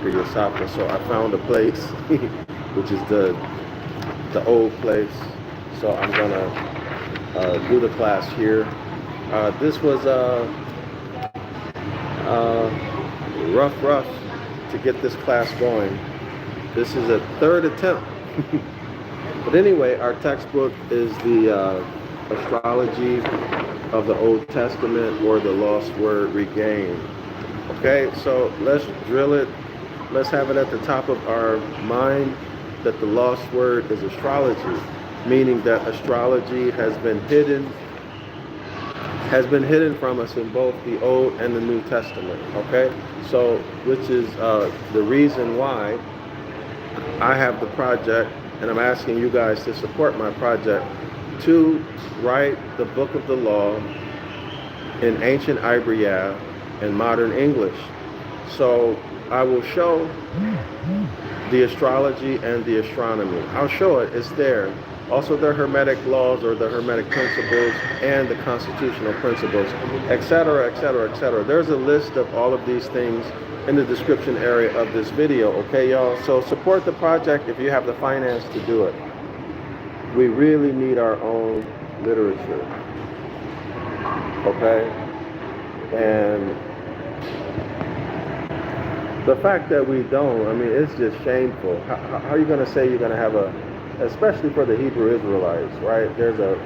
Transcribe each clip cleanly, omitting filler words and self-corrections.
Yosapa. So I found a place, which is the old place. So I'm gonna do the class here. This was rough to get this class going. This is a third attempt. But anyway, our textbook is the Astrology of the Old Testament, or the Lost Word Regained. Okay, so let's drill it. Let's have it at the top of our mind that the lost word is astrology, meaning that astrology has been hidden from us in both the Old and the New Testament. Okay, so which is the reason why I have the project, and I'm asking you guys to support my project to write the Book of the Law in Ancient Ibaryath and Modern English. So I will show the astrology and the astronomy. I'll show it, it's there. Also the Hermetic Laws, or the Hermetic Principles, and the Constitutional Principles, etc., etc., etc. There's a list of all of these things in the description area of this video, okay, y'all? So support the project if you have the finance to do it. We really need our own literature, okay? And the fact that we don't, I mean, it's just shameful. How are you going to say you're going to have a, especially for the Hebrew Israelites, right? There's a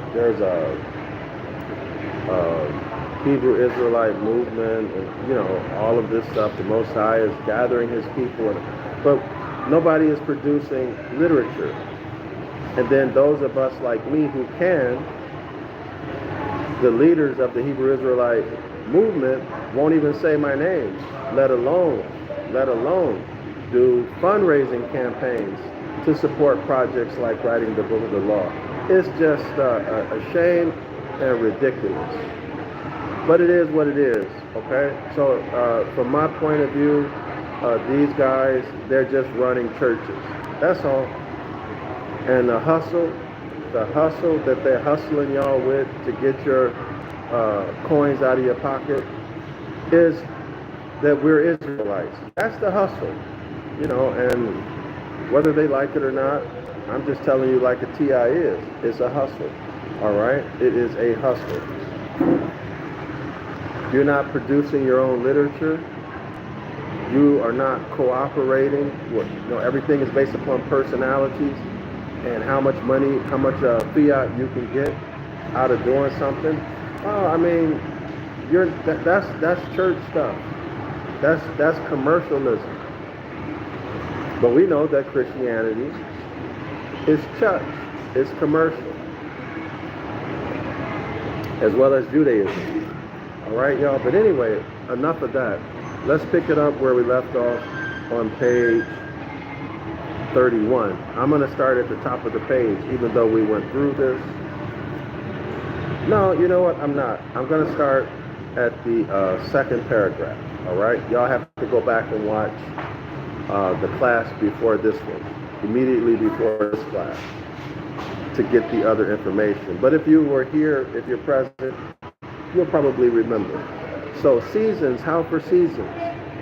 Hebrew Israelite movement, and you know, all of this stuff. The Most High is gathering His people, but nobody is producing literature. And then those of us like me who can, the leaders of the Hebrew Israelite movement won't even say my name, let alone do fundraising campaigns to support projects like writing the Book of the Law. It's just a shame and ridiculous. But it is what it is, okay? So from my point of view, these guys, they're just running churches. That's all. And the hustle that they're hustling y'all with to get your coins out of your pocket is that we're Israelites. That's the hustle, you know, and whether they like it or not, I'm just telling you like a TI is. It's a hustle, all right? It is a hustle. You're not producing your own literature. You are not cooperating. You know, everything is based upon personalities and how much money, how much fiat you can get out of doing something. Oh, I mean, that's church stuff. That's commercialism. But we know that Christianity is church, it's commercial, as well as Judaism. All right, y'all. But anyway, enough of that. Let's pick it up where we left off on page 31. I'm going to start at the top of the page, even though we went through this. No, you know what? I'm not. I'm going to start at the second paragraph. All right? Y'all have to go back and watch the class before this one, immediately before this class, to get the other information. But if you were here, if you're present, you'll probably remember. So seasons, how for seasons?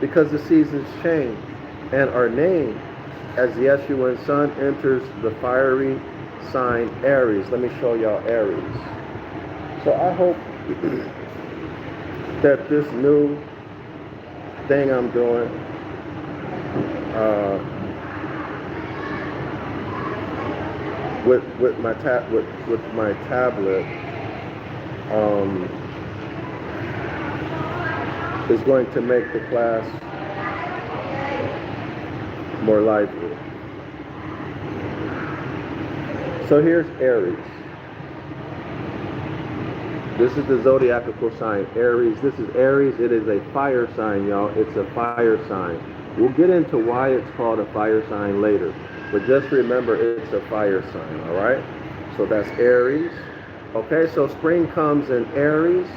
Because the seasons change and are named as the Yeshua's sun enters the fiery sign Aries. Let me show y'all Aries. So I hope that this new thing I'm doing with my tablet is going to make the class more lively. So here's Aries. This is the zodiacal sign, Aries. This is Aries. It is a fire sign, y'all. It's a fire sign. We'll get into why it's called a fire sign later, but just remember it's a fire sign, all right? So that's Aries. Okay, so spring comes in Aries.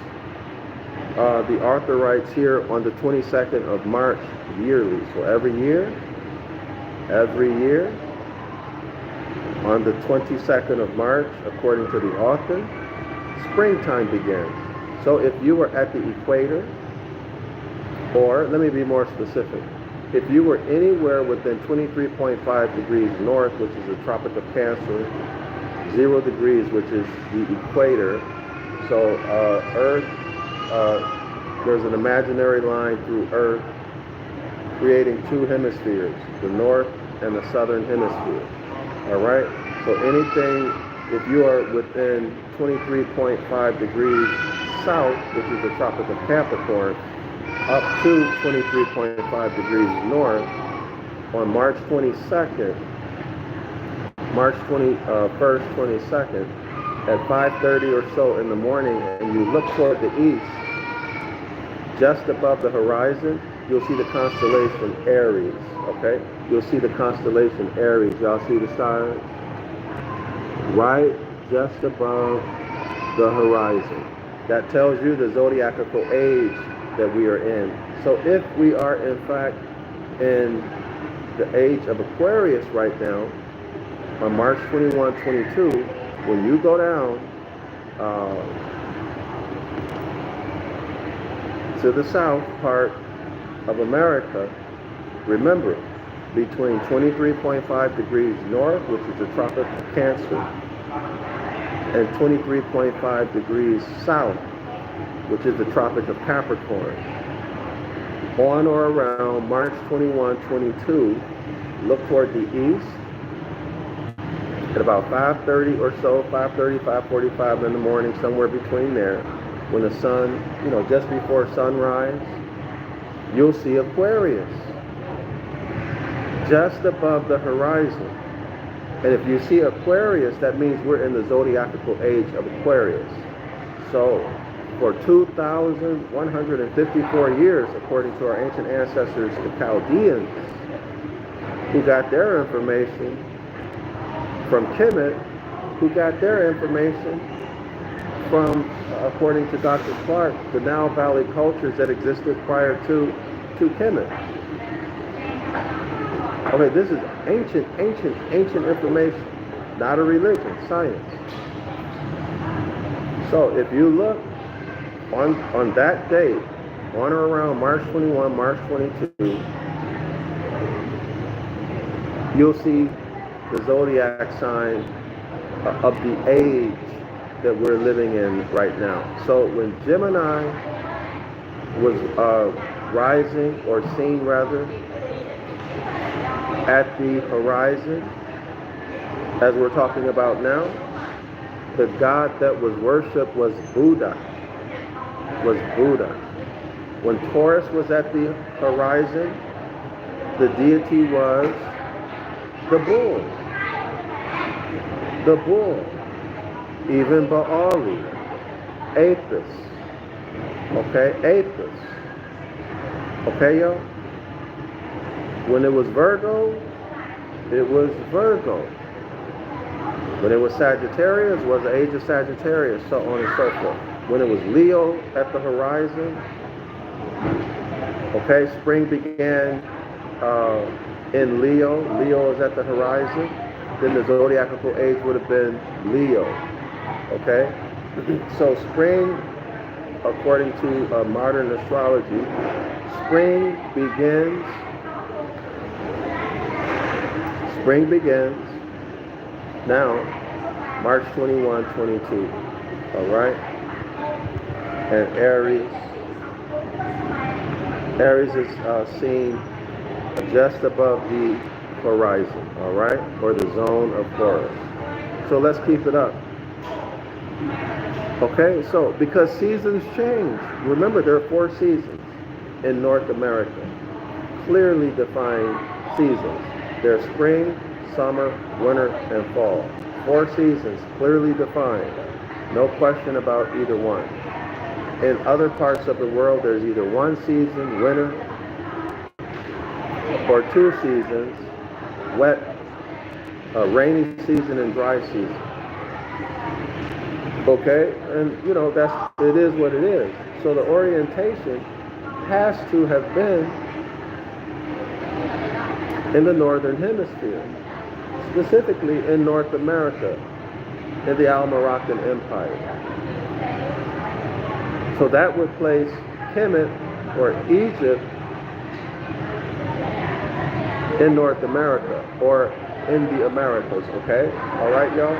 The author writes here on the 22nd of March yearly. So every year, on the 22nd of March, according to the author, springtime begins. So if you were at the equator, or let me be more specific, if you were anywhere within 23.5 degrees north, which is the Tropic of Cancer, 0 degrees, which is the equator. So Earth, there's an imaginary line through Earth creating two hemispheres, the north and the southern hemisphere. All right? So anything, if you are within 23.5 degrees south, which is the Tropic of Capricorn, up to 23.5 degrees north, on March 22nd, March 21st, 22nd, at 5:30 or so in the morning, and you look toward the east, just above the horizon, you'll see the constellation Aries, okay? You'll see the constellation Aries. Y'all see the stars? Right just above the horizon. That tells you the zodiacal age that we are in. So if we are in fact in the age of Aquarius right now, on March 21, 22, when you go down to the south part of America, remember, between 23.5 degrees north, which is the Tropic of Cancer, and 23.5 degrees south, which is the Tropic of Capricorn, on or around March 21, 22, look toward the east at about 5:30 or so, 5:30, 5:45 in the morning, somewhere between there, when the sun, just before sunrise, you'll see Aquarius just above the horizon. And if you see Aquarius, that means we're in the zodiacal age of Aquarius. So for 2,154 years, according to our ancient ancestors, the Chaldeans, who got their information from Kemet, who got their information from, according to Dr. Clark, the Nile Valley cultures that existed prior to Kemet. Okay, this is ancient information, not a religion, science. So if you look on that date, on or around March 21, March 22, you'll see the zodiac sign of the age that we're living in right now. So when Gemini was rising, or seen rather, at the horizon, as we're talking about now, the god that was worshipped was Buddha. When Taurus was at the horizon, the deity was the bull. Even Baali, Apis. Okay, Apis. Okay, y'all? When it was Virgo, it was Virgo. When it was Sagittarius, it was the age of Sagittarius, so on and so forth. When it was Leo at the horizon, okay, spring began in Leo. Leo is at the horizon. Then the zodiacal age would have been Leo. Okay? So spring, according to modern astrology, spring begins now, March 21, 22. All right? And Aries is seen just above the horizon, all right? Or the zone of Taurus. So let's keep it up. Okay, so because seasons change, remember there are 4 seasons in North America, clearly defined seasons. There's spring, summer, winter, and fall. 4 seasons, clearly defined. No question about either one. In other parts of the world, there's either 1 season, winter, or 2 seasons, wet, rainy season and dry season. Okay, and it is what it is. So the orientation has to have been in the northern hemisphere, specifically in North America, in the Al-Moroccan Empire. So that would place Kemet, or Egypt, in North America or in the Americas, okay? All right, y'all?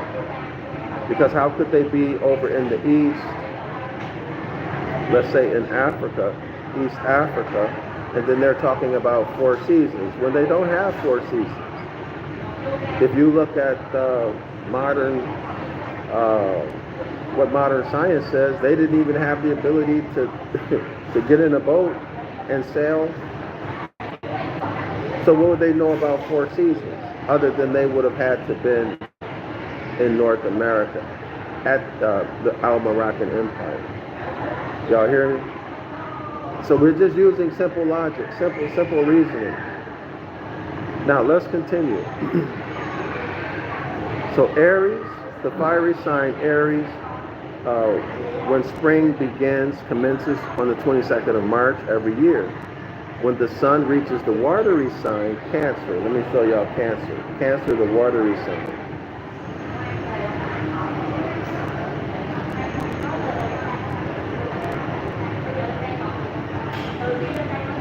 Because how could they be over in the East, let's say in Africa, East Africa, and then they're talking about 4 seasons when they don't have 4 seasons? If you look at what modern science says, they didn't even have the ability to to get in a boat and sail. So what would they know about 4 seasons other than they would have had to been in North America at the Al-Moroccan Empire? Y'all hear me? So we're just using simple logic, simple reasoning. Now let's continue. So Aries, the fiery sign Aries, when spring commences on the 22nd of March every year. When the sun reaches the watery sign Cancer, let me show y'all Cancer. Cancer, the watery sign.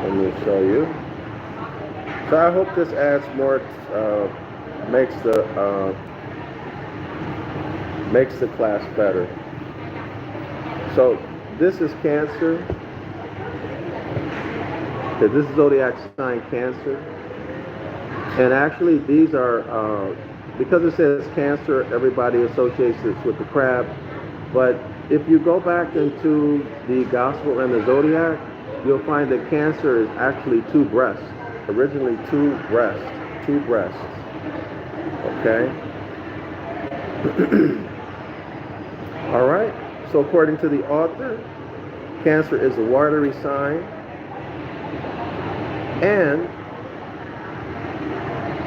Let me show you. So I hope this adds more, makes the class better. So this is Cancer. Okay, this is Zodiac sign Cancer. And actually these are, because it says Cancer, everybody associates this with the crab. But if you go back into the Gospel and the Zodiac, you'll find that Cancer is actually 2 breasts. Originally 2 breasts. Okay? All right. So according to the author, Cancer is a watery sign. And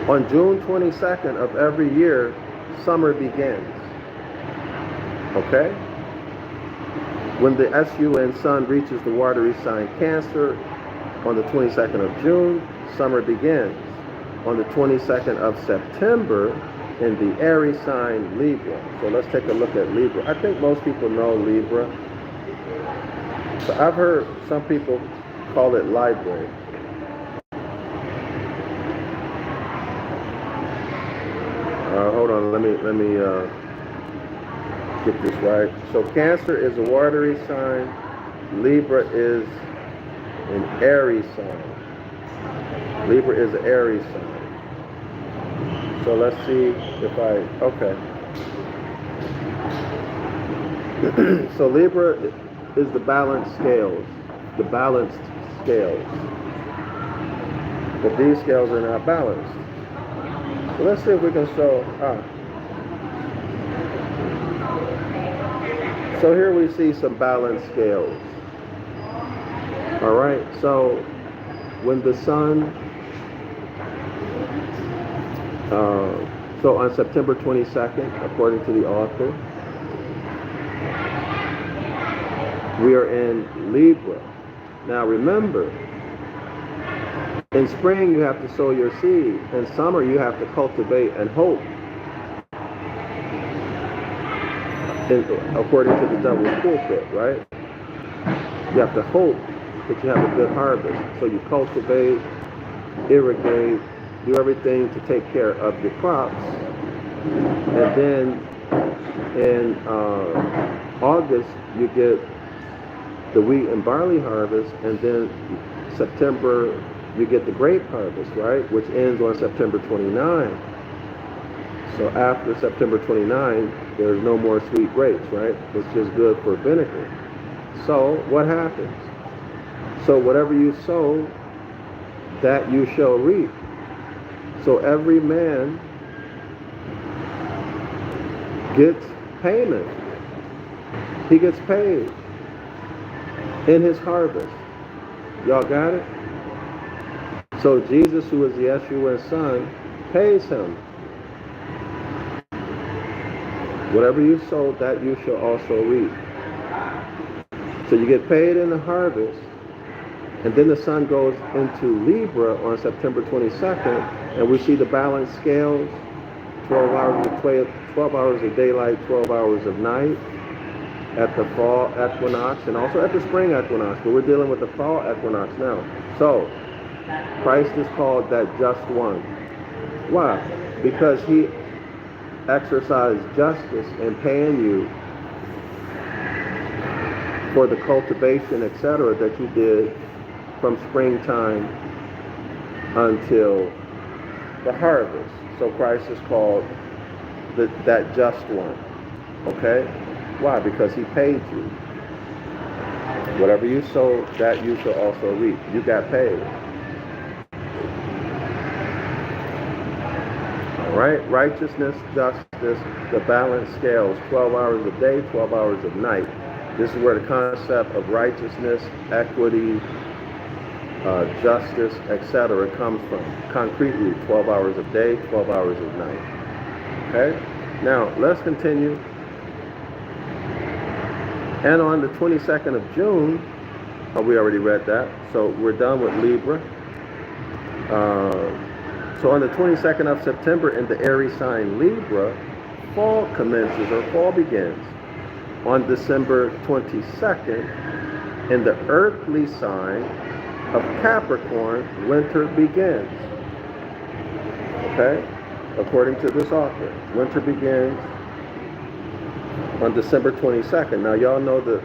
on June 22nd of every year, summer begins. Okay? When the sun sun reaches the watery sign Cancer on the 22nd of June, summer begins. On the 22nd of September, in the Aries sign Libra. So let's take a look at Libra. I think most people know Libra. So I've heard some people call it library. Hold on, let me get this right. So Cancer is a watery sign. Libra is an Aries sign. Libra is an Aries sign. So let's see if okay. So Libra is the balanced scales. But these scales are not balanced. So let's see if we can show, so here we see some balanced scales. All right, so when the sun, so on September 22nd, according to the author, we are in Libra. Now remember, in spring you have to sow your seed. In summer you have to cultivate and hope. According to the devil's pulpit, right? You have to hope that you have a good harvest. So you cultivate, irrigate, do everything to take care of your crops. And then in August you get the wheat and barley harvest, and then September you get the grape harvest, right? Which ends on September 29. So after September 29, there's no more sweet grapes, right? It's just good for vinegar. So what happens? So whatever you sow, that you shall reap. So every man gets payment. He gets paid in his harvest. Y'all got it? So Jesus, who is Yeshua's son, pays him. Whatever you sow, that you shall also reap. So you get paid in the harvest, and then the sun goes into Libra on September 22nd, and we see the balanced scales, 12 hours of daylight, 12 hours of night, at the fall equinox, and also at the spring equinox, but we're dealing with the fall equinox now. So Christ is called that just one. Why? Because he exercised justice in paying you for the cultivation, etc., that you did from springtime until the harvest. So Christ is called that just one. Okay? Why? Because he paid you. Whatever you sow, that you shall also reap. You got paid. All right? Righteousness, justice, the balanced scales, 12 hours of day, 12 hours of night. This is where the concept of righteousness, equity, justice, etc. comes from. Concretely, 12 hours of day, 12 hours of night. Okay? Now, let's continue. And on the 22nd of June, we already read that, so we're done with Libra. So on the 22nd of September in the Aries sign Libra, fall commences or fall begins. On December 22nd, in the earthly sign of Capricorn, winter begins. Okay? According to this author, winter begins on December 22nd. Now, y'all know the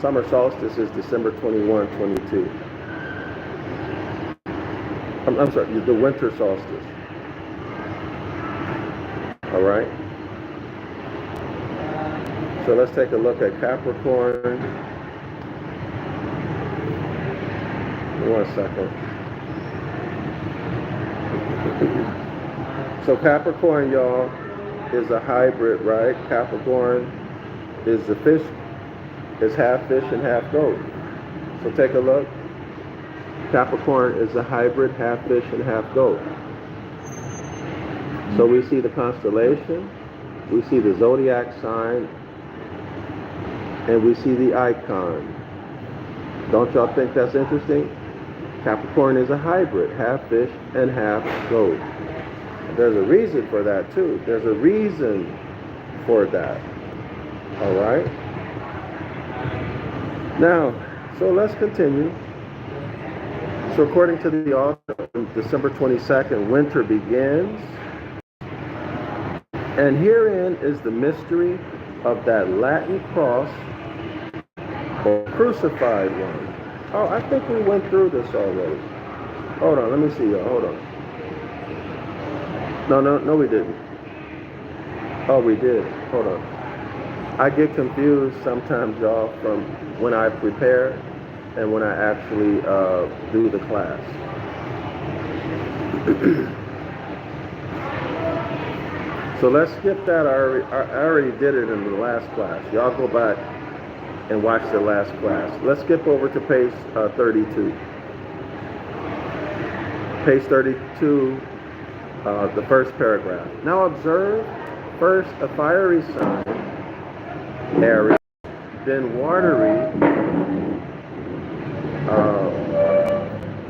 summer solstice is December 21, 22. I'm sorry, the winter solstice. All right? So let's take a look at Capricorn. 1 second. So Capricorn, y'all, is a hybrid, right? Capricorn is the fish, is half fish and half goat. So take a look. Capricorn is a hybrid, half fish and half goat. So we see the constellation, we see the zodiac sign, and we see the icon. Don't y'all think that's interesting? Capricorn is a hybrid, half fish and half goat. There's a reason for that too. There's a reason for that. All right? Now, so let's continue. So according to the author, on December 22nd, winter begins. And herein is the mystery of that Latin cross or crucified one. Oh, I think we went through this already. Hold on, let me see y'all. Hold on. No, we didn't. Oh, we did. Hold on. I get confused sometimes, y'all, from when I prepare and when I actually do the class. So let's skip that. I already did it in the last class. Y'all go back and watch the last class. Let's skip over to page 32. Page 32, the first paragraph. Now observe first a fiery sign, Aries, then watery,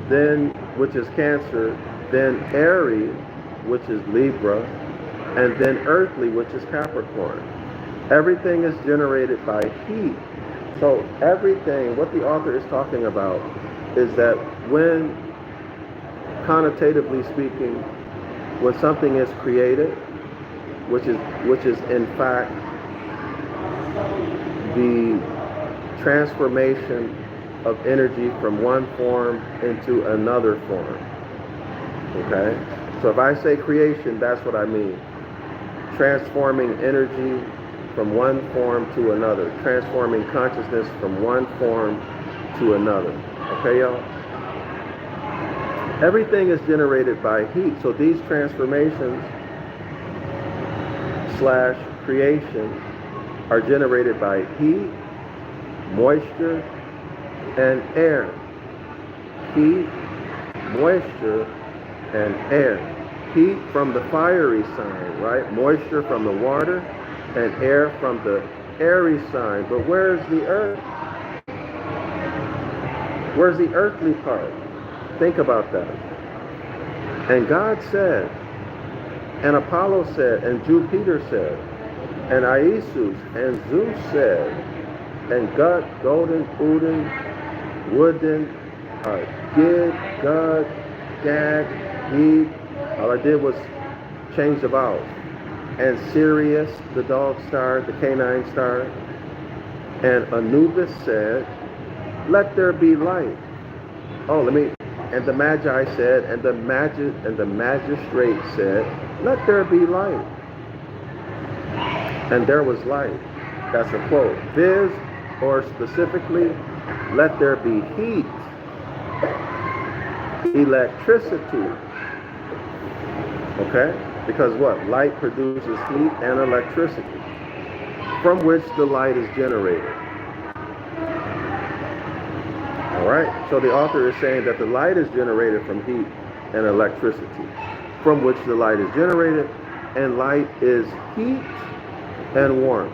then which is Cancer, then airy, which is Libra, and then earthly, which is Capricorn. Everything is generated by heat. So everything, what the author is talking about is that when, connotatively speaking, when something is created, which is in fact the transformation of energy from one form into another form. Okay? So if I say creation, that's what I mean. Transforming energy from one form to another. Transforming consciousness from one form to another. Okay, y'all? Everything is generated by heat. So these transformations / creation are generated by heat, moisture, and air. Heat, moisture, and air. Heat from the fiery sign, right? Moisture from the water, and air from the airy sign. But where's the earth? Where's the earthly part? Think about that. And God said, and Apollo said, and Jupiter said, and Isis and Zeus said, and Gut, Golden, Udin, Woodin, Gid, Gug, Gag, Geeg. All I did was change the vowels. And Sirius, the dog star, the canine star. And Anubis said, let there be light. And the Magi said, and the magistrate said, let there be light. And there was light. That's a quote. Viz, or specifically, let there be heat, electricity. Okay? Because what? Light produces heat and electricity, from which the light is generated. Alright? So the author is saying that the light is generated from heat and electricity, from which the light is generated, and light is heat and warmth.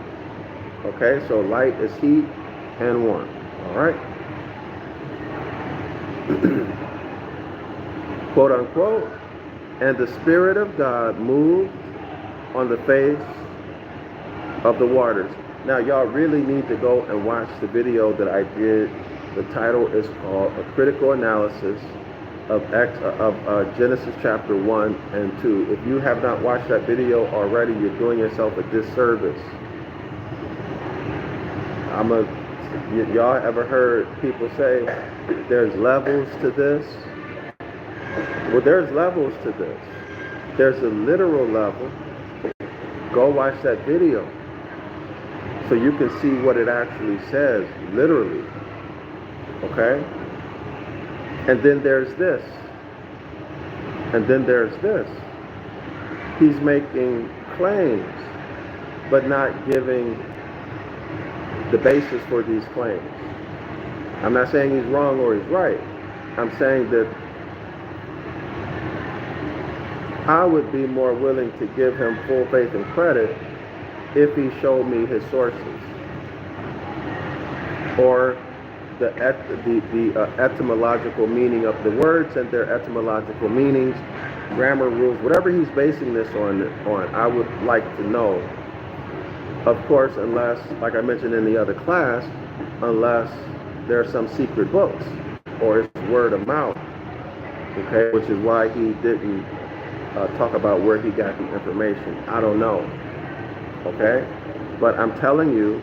Okay? So light is heat and warmth. Alright? Quote unquote, and the Spirit of God moved on the face of the waters. Now y'all really need to go and watch the video that I did. The title is called A Critical Analysis of Genesis chapter 1 and 2. If you have not watched that video already, you're doing yourself a disservice. Y'all ever heard people say there's levels to this? Well, there's levels to this. There's a literal level. Go watch that video so you can see what it actually says, literally. Okay? And then there's this. And then there's this. He's making claims, but not giving the basis for these claims. I'm not saying he's wrong or he's right. I'm saying that I would be more willing to give him full faith and credit if he showed me his sources, or the etymological meaning of the words and their etymological meanings, grammar rules, whatever he's basing this on, I would like to know. Of course, unless, like I mentioned in the other class, unless there are some secret books or it's word of mouth, okay, which is why he didn't talk about where he got the information. I don't know, okay? But I'm telling you,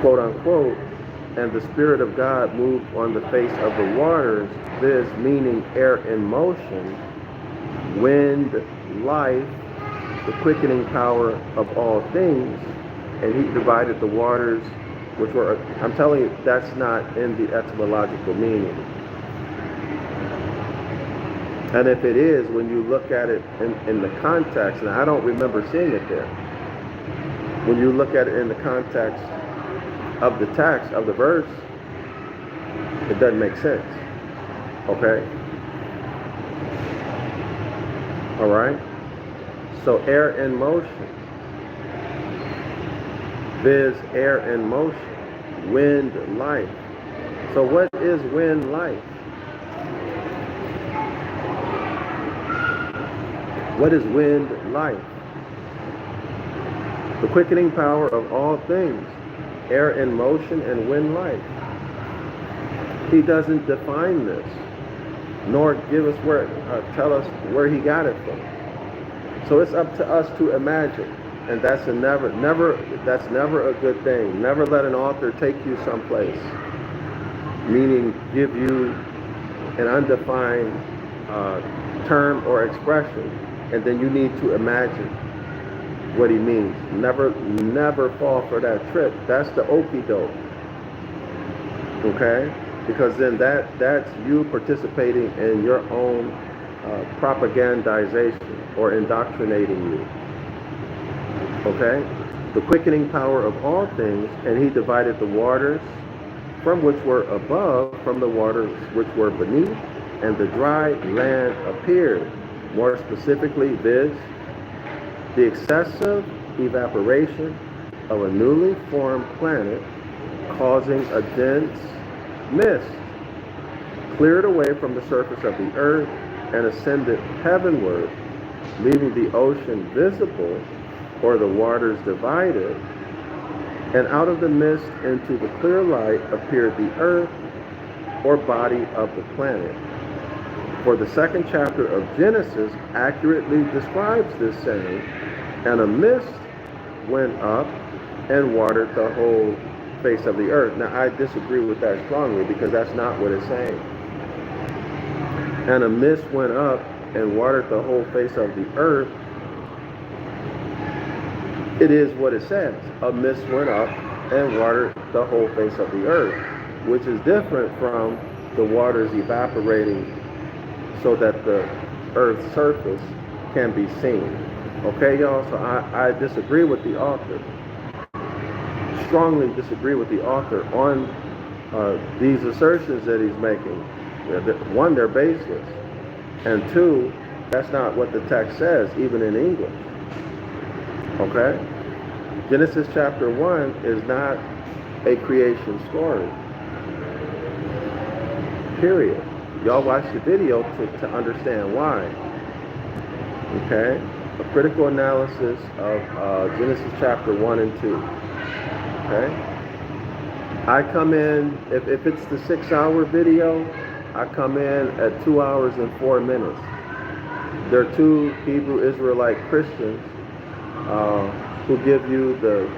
quote unquote, and the Spirit of God moved on the face of the waters, this meaning air in motion, wind, life, the quickening power of all things, and he divided the waters, which were, I'm telling you, that's not in the etymological meaning. And if it is, when you look at it in the context, and I don't remember seeing it there, when you look at it in the context of the text, of the verse, it doesn't make sense. Okay? All right? So air in motion, viz. Air in motion, wind, life. So what is wind, life? What is wind, life? The quickening power of all things, air in motion and wind, life. He doesn't define this, nor give us tell us where he got it from. So it's up to us to imagine, and that's never a good thing. Never let an author take you someplace, meaning give you an undefined term or expression, and then you need to imagine what he means. Never fall for that trick. That's the okie doke. Okay? Because then that's you participating in your own propagandization or indoctrinating you. Okay? The quickening power of all things, and he divided the waters from which were above from the waters which were beneath, and the dry land appeared. More specifically, viz. the excessive evaporation of a newly formed planet causing a dense mist cleared away from the surface of the earth and ascended heavenward, leaving the ocean visible or the waters divided. And out of the mist into the clear light appeared the earth or body of the planet. For the second chapter of Genesis accurately describes this, saying, and a mist went up and watered the whole face of the earth. Now, I disagree with that strongly, because that's not what it's saying. And a mist went up and watered the whole face of the earth. It is what it says. A mist went up and watered the whole face of the earth, which is different from the waters evaporating so that the earth's surface can be seen. Okay, y'all? So I disagree with the author. Strongly disagree with the author on these assertions that he's making. One, they're baseless. And two, that's not what the text says, even in English. Okay? Genesis chapter 1 is not a creation story. Period. Y'all watch the video to understand why. Okay? A critical analysis of Genesis chapter 1 and 2. Okay? I come in, if it's the 6-hour video, I come in at 2 hours and 4 minutes. There are two Hebrew Israelite Christians who give you the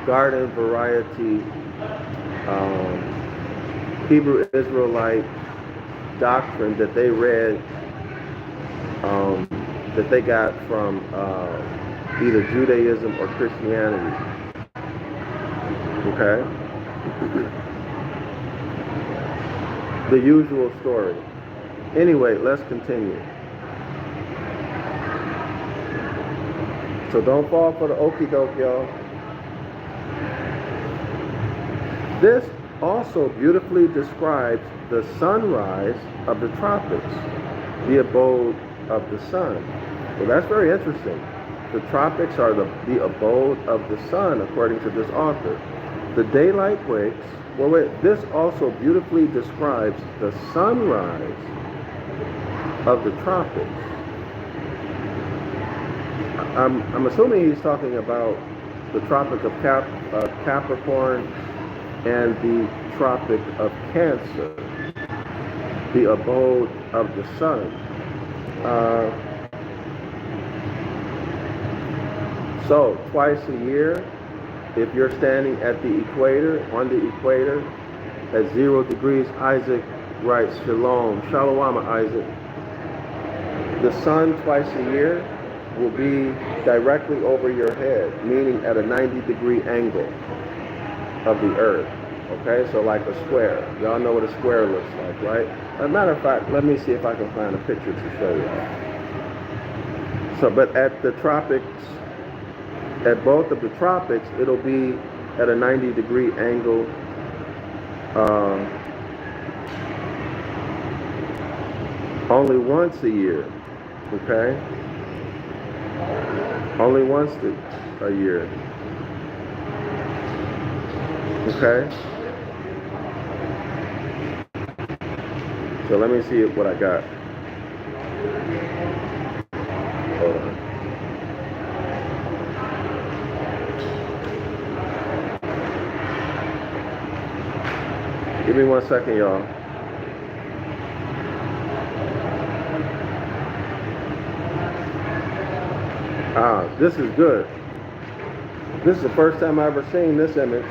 garden variety Hebrew Israelite doctrine that they read, that they got from either Judaism or Christianity. Okay? The usual story. Anyway, let's continue. So don't fall for the okie doke, y'all. This also beautifully describes the sunrise of the tropics, the abode of the sun. Well, that's very interesting. The tropics are the abode of the sun, according to this author. The daylight breaks. Well, wait, this also beautifully describes the sunrise of the tropics. I'm assuming he's talking about the Tropic of Capricorn and the Tropic of Cancer, the abode of the sun. So twice a year, if you're standing at the equator, on the equator, at 0 degrees, Isaac writes, Shalom, Shalom, Isaac. The sun twice a year will be directly over your head, meaning at a 90-degree angle of the earth. Okay, so like a square. Y'all know what a square looks like, right? As a matter of fact, let me see if I can find a picture to show you. So, but at the tropics, at both of the tropics, it'll be at a 90-degree angle. Only once a year, okay? Only once a year. Okay? So let me see what I got. Hold on. Give me 1 second, y'all. This is good. This is the first time I've ever seen this image.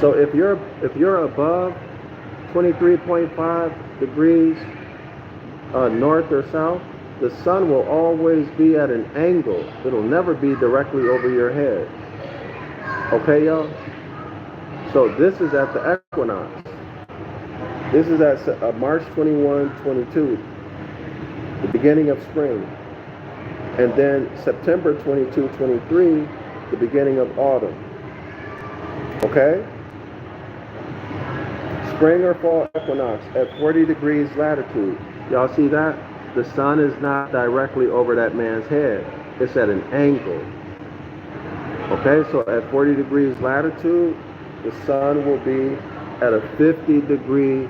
So if you're above 23.5 degrees north or south, the sun will always be at an angle. It'll never be directly over your head. Okay, y'all? So this is at the equinox. This is at March 21, 22, the beginning of spring. And then September 22, 23, the beginning of autumn. Okay? Spring or fall equinox at 40 degrees latitude. Y'all see that? The sun is not directly over that man's head. It's at an angle. Okay, so at 40 degrees latitude, the sun will be at a 50-degree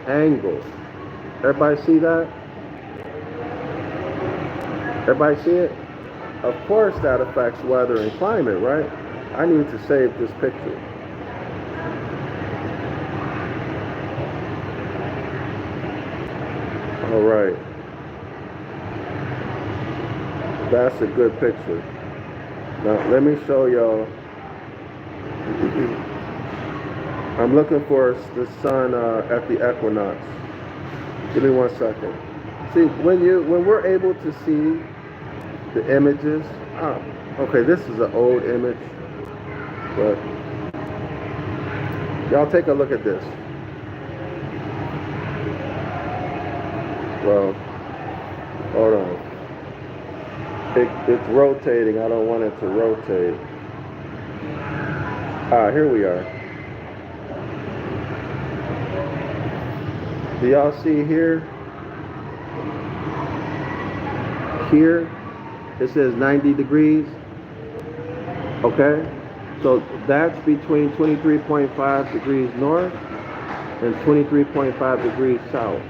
angle. Everybody see that? Everybody see it? Of course that affects weather and climate, right? I need to save this picture. All right. That's a good picture. Now, let me show y'all. I'm looking for the sun at the equinox. Give me 1 second. See, when we're able to see the images, okay, this is an old image, but y'all take a look at this. Well, hold on. It's rotating. I don't want it to rotate. Here we are. Do y'all see here? Here, it says 90 degrees. Okay? So that's between 23.5 degrees north and 23.5 degrees south.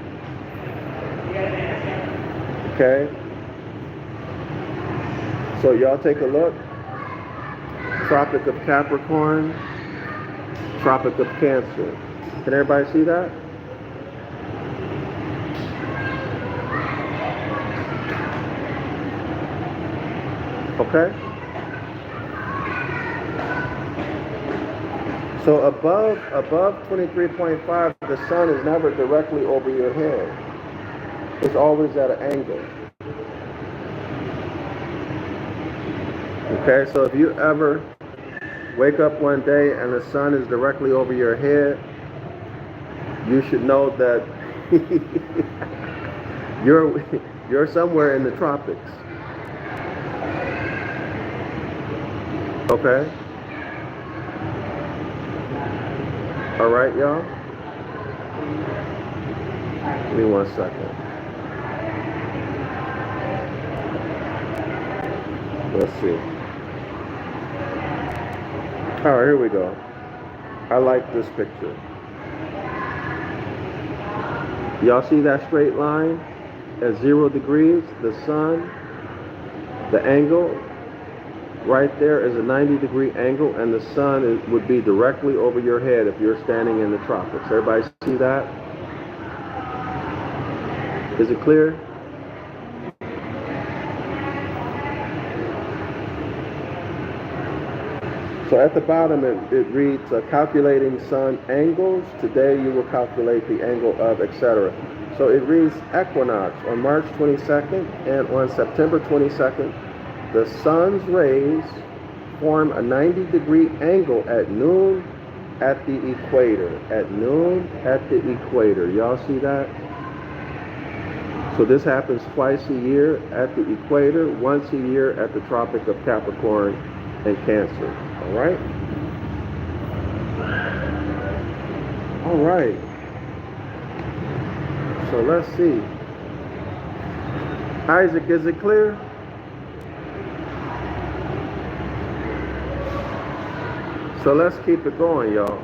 Okay? So y'all take a look. Tropic of Capricorn, Tropic of Cancer. Can everybody see that? Okay? So above 23.5, the sun is never directly over your head. It's always at an angle. Okay, so if you ever wake up one day and the sun is directly over your head, you should know that you're somewhere in the tropics. Okay? All right, y'all? Give me 1 second. Let's see. All right, here we go. I like this picture. Y'all see that straight line at 0 degrees? The sun, the angle, right there is a 90-degree angle, and the sun would be directly over your head if you're standing in the tropics. Everybody see that? Is it clear? So at the bottom it reads, calculating sun angles. Today you will calculate the angle of, etc. So it reads equinox on March 22nd and on September 22nd. The sun's rays form a 90-degree angle at noon at the equator. At noon at the equator. Y'all see that? So this happens twice a year at the equator, once a year at the Tropic of Capricorn and Cancer. All right? All right. So let's see. Isaac, is it clear? So let's keep it going, y'all.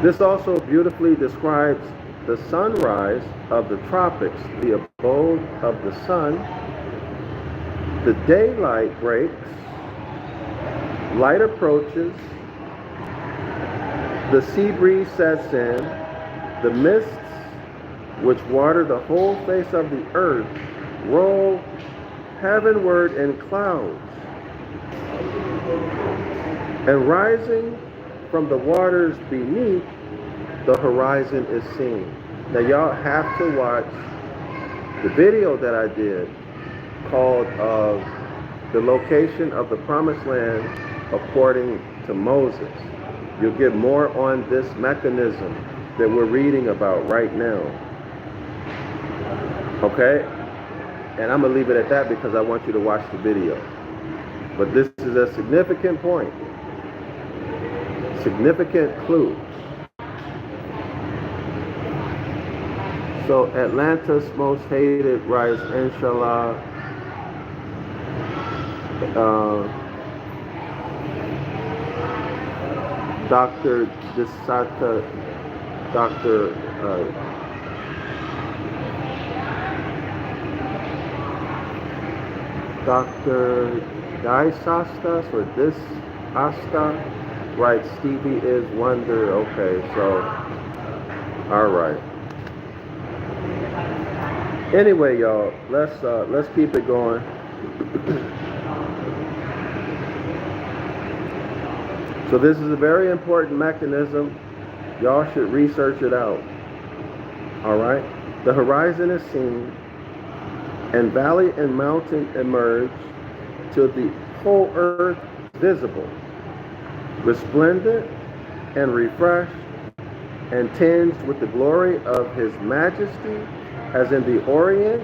This also beautifully describes the sunrise of the tropics, the abode of the sun. The daylight breaks, light approaches, the sea breeze sets in, the mists which water the whole face of the earth roll heavenward in clouds, and rising from the waters beneath, the horizon is seen. Now y'all have to watch the video that I did called The Location of the Promised Land According to Moses. You'll get more on this mechanism that we're reading about right now. Okay? And I'm going to leave it at that because I want you to watch the video. But this is a significant point. Significant clue. So Atlantis most hated writes, inshallah, Dr. Desata, Dr. Dr. Daisastas or Disasta Right, Stevie is wonder. Okay, so, all right. Anyway, y'all, let's keep it going. So this is a very important mechanism. Y'all should research it out. All right. The horizon is seen, and valley and mountain emerge till the whole earth is visible, resplendent and refreshed, and tinged with the glory of His Majesty, as in the Orient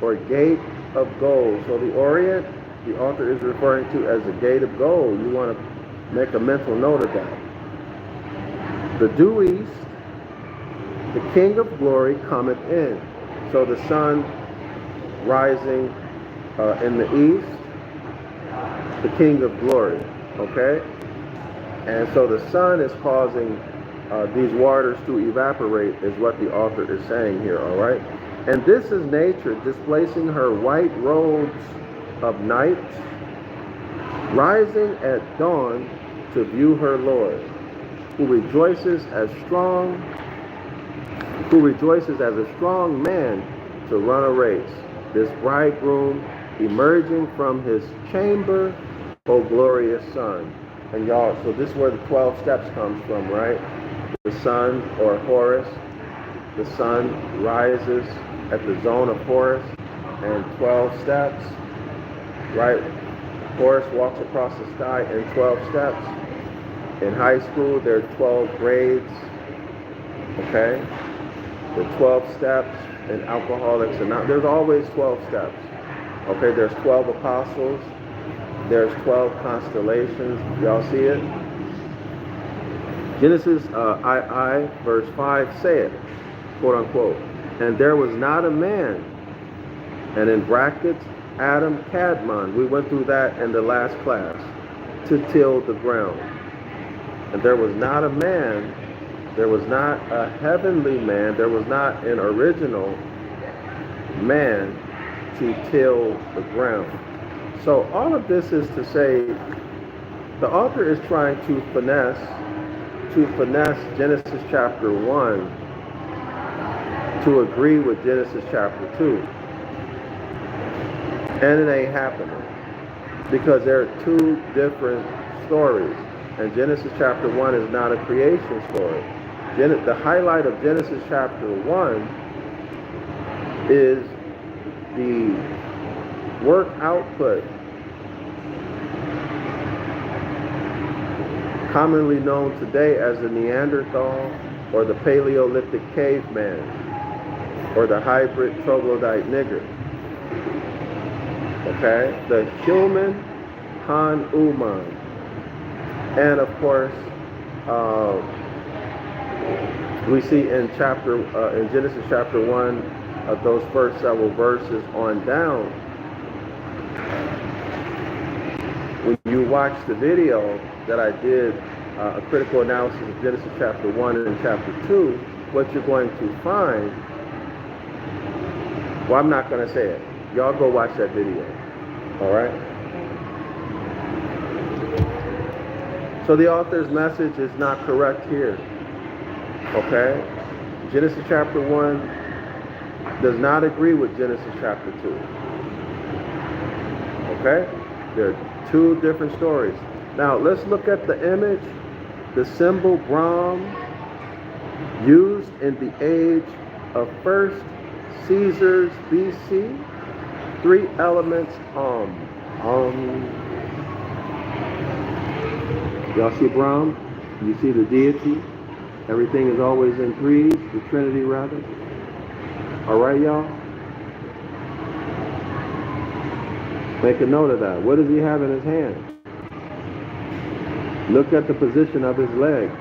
or gate of gold. So the Orient, the author is referring to as the gate of gold. You want to make a mental note of that. The due east, the King of glory cometh in. So the sun rising in the east, the King of glory, okay? And so the sun is causing these waters to evaporate, is what the author is saying here, all right? And this is nature displacing her white robes of night, rising at dawn to view her Lord, who rejoices as a strong man to run a race. This bridegroom emerging from his chamber, O glorious sun. And y'all, so this is where the 12 steps comes from, right? The sun, or Horus, the sun rises at the zone of Horus, and 12 steps, right? Horus walks across the sky in 12 steps. In high school, there are 12 grades, okay? The 12 steps in Alcoholics Anonymous. There's always 12 steps, okay? There's 12 apostles. There's 12 constellations. Y'all see it? Genesis verse 5 saith, quote unquote, and there was not a man, and in brackets, Adam Kadmon. We went through that in the last class, to till the ground. And there was not a man, there was not a heavenly man, there was not an original man to till the ground. So all of this is to say, the author is trying to finesse Genesis chapter 1 to agree with Genesis chapter 2. And it ain't happening, because there are two different stories. And Genesis chapter 1 is not a creation story. The highlight of Genesis chapter 1 is the work output, commonly known today as the Neanderthal or the Paleolithic caveman or the hybrid troglodyte nigger. Okay? The human Han-Uman. And of course, we see in Genesis chapter 1, those first several verses on down, when you watch the video that I did, a critical analysis of Genesis chapter 1 and chapter 2, what you're going to find, well, I'm not going to say it. Y'all go watch that video, all right? So the author's message is not correct here, okay? Genesis chapter 1 does not agree with Genesis chapter 2, okay? There are two different stories. Now, let's look at the image, the symbol Brahm, used in the age of 1st Caesars BC. 3 elements, Y'all see Brahm? You see the deity? Everything is always in threes, the Trinity rather. All right, y'all? Make a note of that. What does he have in his hand? Look at the position of his legs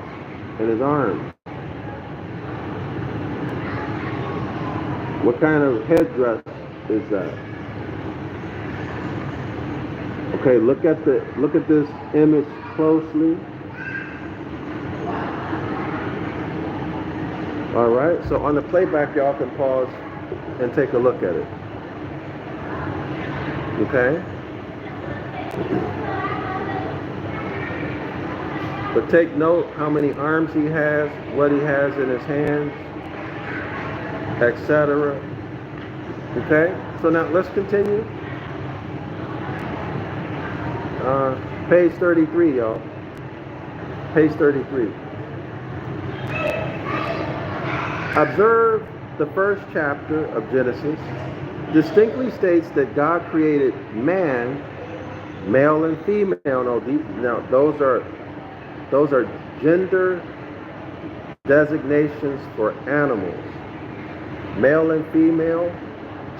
and his arms. What kind of headdress is that? Okay, look at this image closely. All right, so on the playback, y'all can pause and take a look at it. Okay? But take note how many arms he has, what he has in his hands, etc. Okay? So now let's continue. Page 33, y'all. Page 33. Observe the first chapter of Genesis distinctly states that God created man, male and female. Now those are gender designations for animals. Male and female,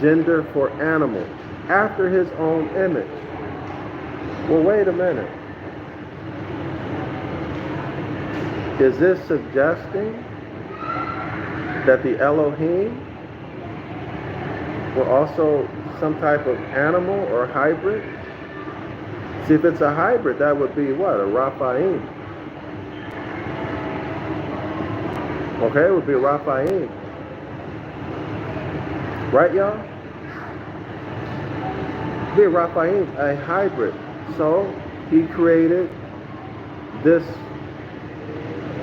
gender for animals, after his own image. Well, wait a minute. Is this suggesting that the Elohim were also some type of animal or hybrid? See, if it's a hybrid, that would be what? A Raphaim. Okay, it would be a Raphaim. Right, y'all? Be a Raphaim, a hybrid. So he created this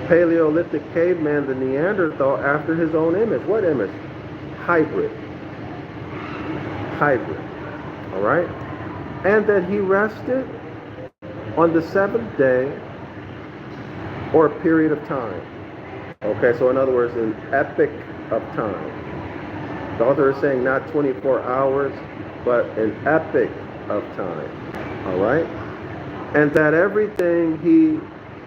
Paleolithic caveman, the Neanderthal, after his own image. What image? Hybrid. Hybrid. All right? And that he rested on the seventh day or a period of time. Okay, so in other words, an epoch of time. The author is saying not 24 hours, but an epoch of time. All right? And that everything he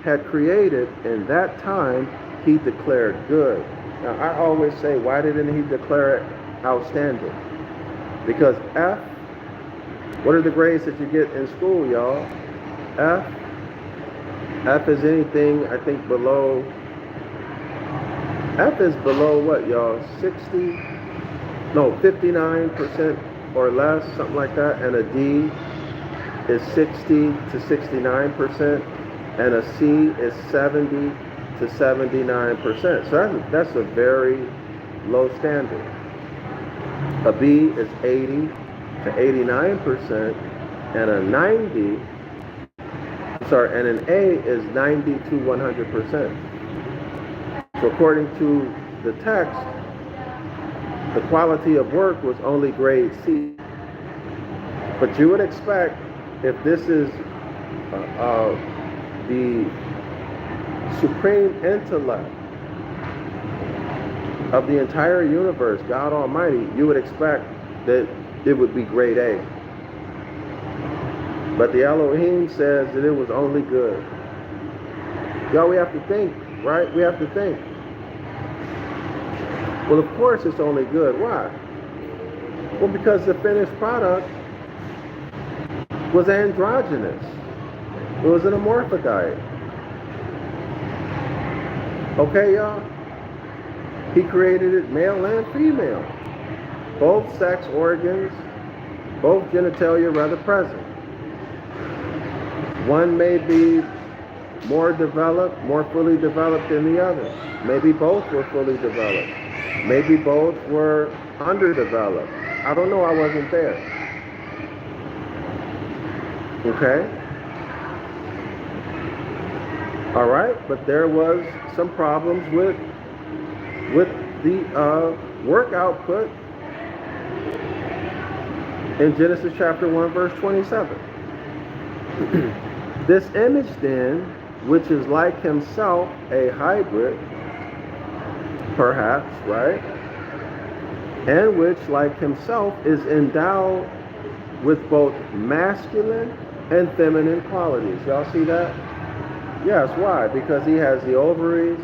had created in that time, he declared good. Now, I always say, why didn't he declare it outstanding? Because F, what are the grades that you get in school, y'all? F is anything, I think, below, F is below what, y'all? 59% or less, something like that. And a D is 60 to 69%. And a C is 70 to 79%. So that's a very low standard. A B is 80 to 89%, and a 90, and an A is 90 to 100%. So according to the text, the quality of work was only grade C. But you would expect, if this is the supreme intellect of the entire universe, God Almighty, you would expect that it would be grade A. But the Elohim says that it was only good. Y'all, we have to think, right? We have to think. Well, of course it's only good. Why? Well, because the finished product was androgynous. It was an amorphidite. Okay, y'all? He created it male and female. Both sex organs, both genitalia rather present. One may be more developed, more fully developed than the other. Maybe both were fully developed. Maybe both were underdeveloped. I don't know, I wasn't there. Okay? All right, but there was some problems with the work output in Genesis chapter 1, verse 27. This image then, which is like himself, a hybrid, perhaps, right? And which, like himself, is endowed with both masculine and feminine qualities. Y'all see that? Yes, why? Because he has the ovaries,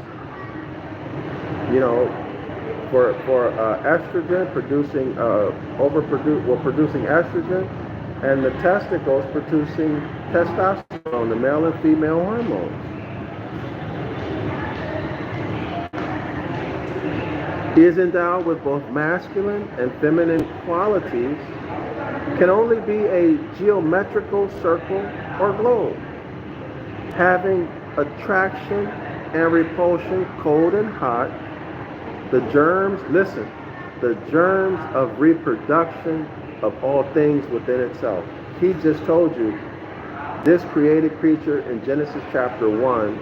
you know, for estrogen, producing producing estrogen, and the testicles producing testosterone, the male and female hormones. He is endowed with both masculine and feminine qualities, can only be a geometrical circle or globe, having attraction and repulsion, cold and hot, the germs, listen, the germs of reproduction of all things within itself. He just told you This created creature in Genesis chapter 1,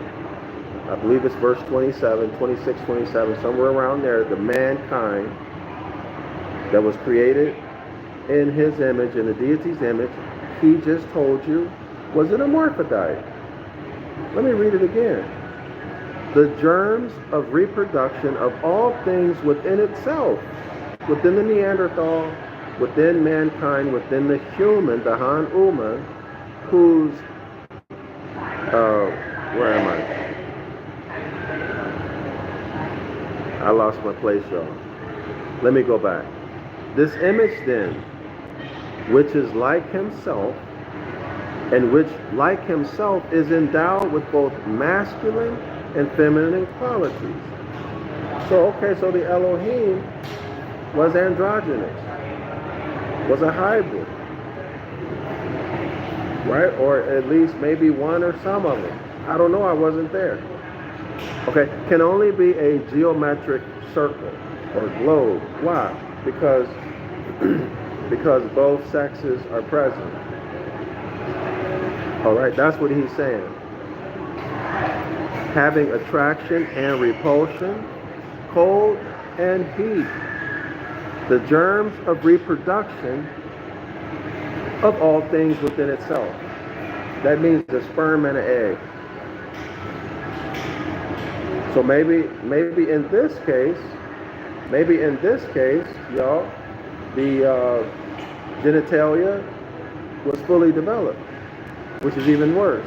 I believe it's verse 27, 26, 27, somewhere around there, the mankind that was created in his image, in the deity's image, he just told you, was an hermaphrodite. Let me read it again. The germs of reproduction of all things within itself, within the Neanderthal, within mankind, within the human, the Han Uman, whose, where am I lost my place, y'all. Let me go back. This image then, which is like himself, and which, like himself, is endowed with both masculine and feminine qualities. So, okay, so the Elohim was androgynous, was a hybrid, right? Or at least maybe one or some of them. I don't know, I wasn't there. Okay, can only be a geometric circle or globe. Why? Because both sexes are present. All right, that's what he's saying. Having attraction and repulsion, cold and heat, the germs of reproduction of all things within itself. That means the sperm and the egg. So maybe in this case, y'all, the genitalia was fully developed, which is even worse.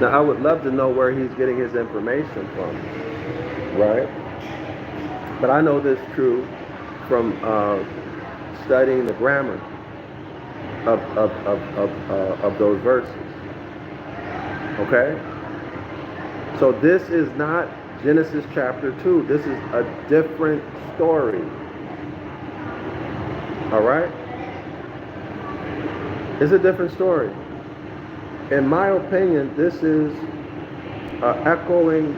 Now, I would love to know where he's getting his information from, right? But I know this is true from studying the grammar of those verses. Okay? So this is not Genesis chapter 2. This is a different story. All right? It's a different story. In my opinion, this is echoing,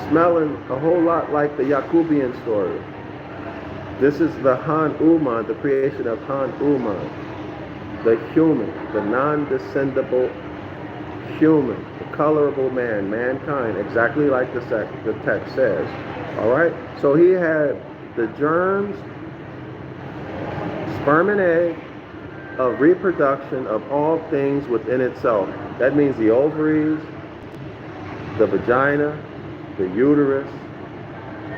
smelling a whole lot like the Yacubian story. This is the Han Uman, the creation of Han Uman, the human, the non-descendable human, the colorable man, mankind, exactly like the text says. All right? So he had the germs, sperm and egg, of reproduction of all things within itself. That means the ovaries, the vagina, the uterus,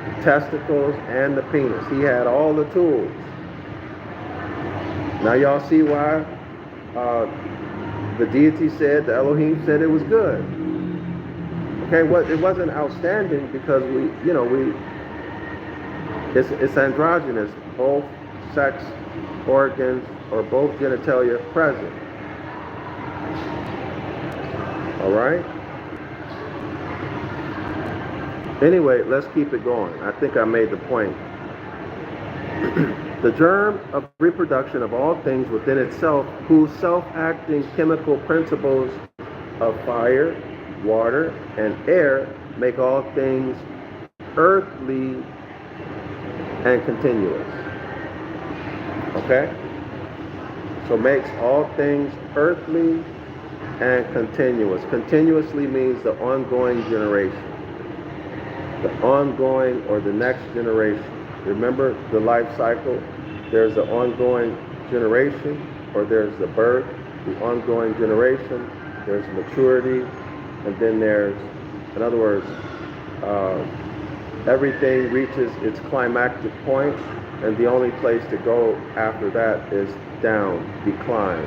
the testicles, and the penis. He had all the tools. Now y'all see why the deity said, the Elohim said it was good. Okay, well, it wasn't outstanding because it's androgynous, both sex organs or both genitalia present. All right? Anyway, let's keep it going. I think I made the point. The germ of reproduction of all things within itself, whose self-acting chemical principles of fire, water, and air make all things earthly and continuous. Okay? So makes all things earthly and continuous. Continuously means the ongoing generation. The ongoing or the next generation. Remember the life cycle? There's the ongoing generation, or there's the birth, the ongoing generation, there's maturity, and then there's, in other words, everything reaches its climactic point, and the only place to go after that is down, decline.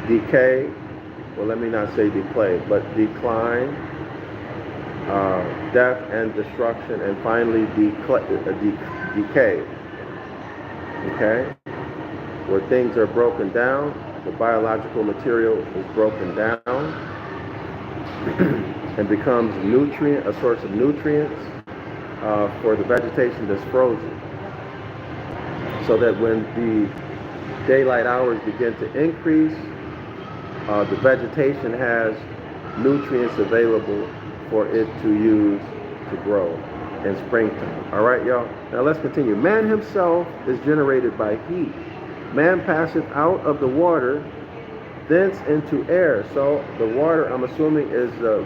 Decay, well, let me not say decay, but decline, death and destruction, and finally decay. Okay? Where things are broken down, the biological material is broken down and becomes a source of nutrients for the vegetation that's frozen. So that when the daylight hours begin to increase, the vegetation has nutrients available for it to use to grow. in springtime. All right, y'all. Now let's continue. Man himself is generated by heat. Man passeth out of the water, thence into air. So the water, I'm assuming, is the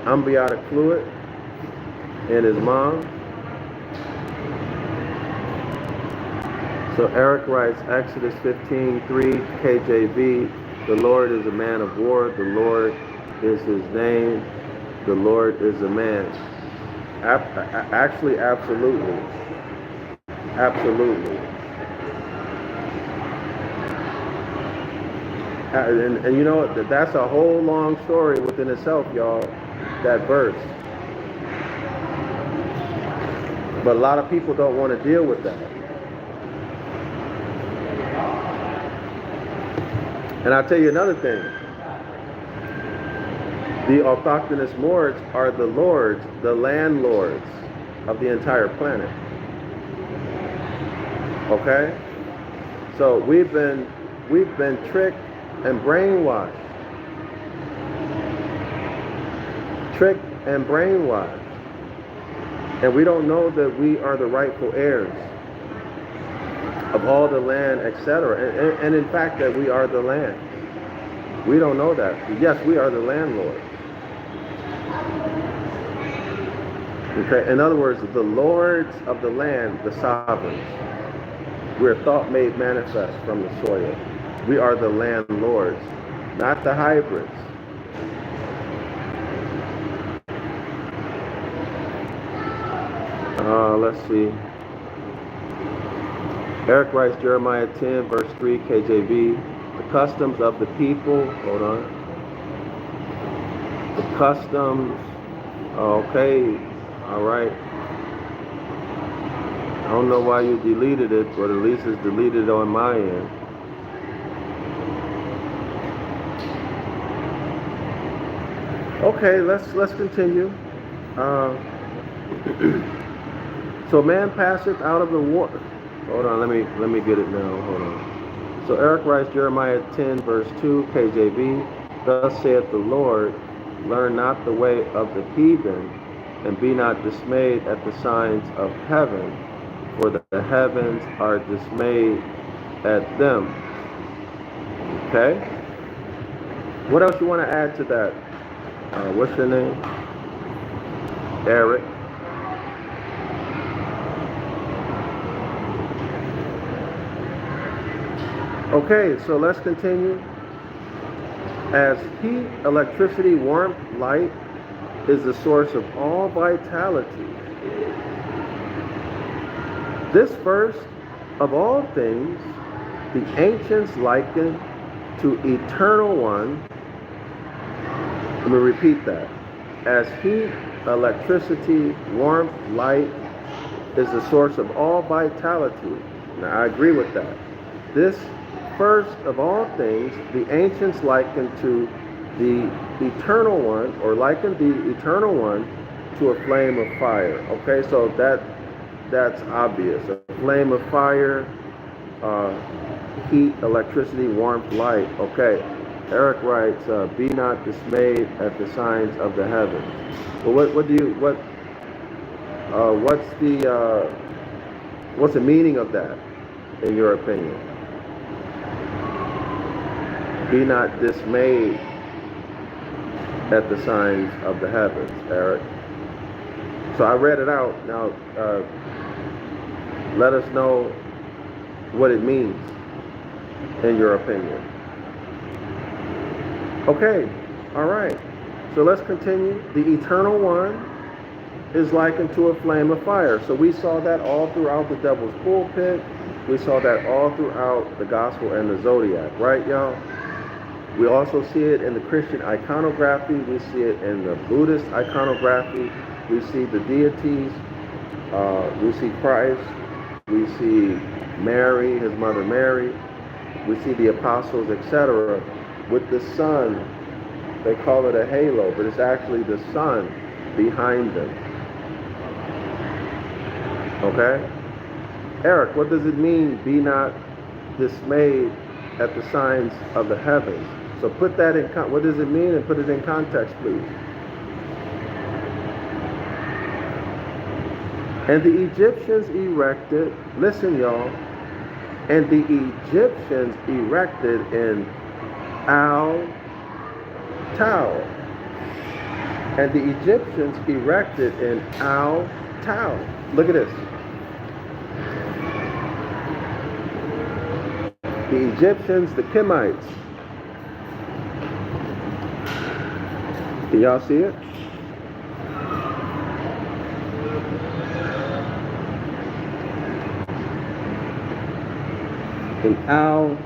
amniotic fluid in his mom. So Eric writes Exodus 15:3 KJV. The Lord is a man of war. The Lord is his name. The Lord is a man. Actually, absolutely. Absolutely. And you know, that's a whole long story within itself, y'all, that verse. But a lot of people don't want to deal with that. And I'll tell you another thing. The autochthonous Moors are the lords, the landlords of the entire planet. Okay? So we've been tricked and brainwashed. Tricked and brainwashed. And we don't know that we are the rightful heirs of all the land, etc. And in fact that we are the land. We don't know that. Yes, we are the landlords. Okay, in other words, the lords of the land, the sovereigns. We're thought made manifest from the soil. We are the landlords, not the hybrids. Let's see. Eric writes Jeremiah 10, verse 3, KJV. The customs of the people, hold on. The customs, okay, all right. I don't know why you deleted it, but at least it's deleted on my end. Okay, let's continue. So man passeth out of the water. Hold on, let me get it now. Hold on. So Eric writes Jeremiah 10, verse 2, KJV. Thus saith the Lord, learn not the way of the heathen, and be not dismayed at the signs of heaven, for the heavens are dismayed at them. Okay? What else you want to add to that? What's your name? Eric. Okay, so let's continue. As heat, electricity, warmth, light is the source of all vitality. This first of all things, the ancients liken to eternal one. Let me repeat that. As heat, electricity, warmth, light is the source of all vitality. Now, I agree with that. This first of all things, the ancients likened to the eternal one, or likened the eternal one to a flame of fire. Okay, so that's obvious. A flame of fire, heat, electricity, warmth, light. Okay. Eric writes, be not dismayed at the signs of the heavens. Well, what's the meaning of that, in your opinion? Be not dismayed at the signs of the heavens, Eric. So I read it out. Now, let us know what it means, in your opinion. Okay, all right. So let's continue. The eternal one is likened to a flame of fire. So we saw that all throughout the devil's pulpit. We saw that all throughout the gospel and the Zodiac, right, y'all? We also see it in the Christian iconography. We see it in the Buddhist iconography. We see the deities. We see Christ. We see Mary, his mother Mary. We see the apostles, etc. with the sun. They call it a halo, but it's actually the sun behind them. Okay? Eric, what does it mean, be not dismayed at the signs of the heavens? So put that in, what does it mean, and put it in context, please. And the Egyptians erected, listen y'all, and the Egyptians erected in Al-Tau. And the Egyptians erected in Al-Tau. Look at this. The Egyptians, the Kemites. Can y'all see it? In Al-Tau,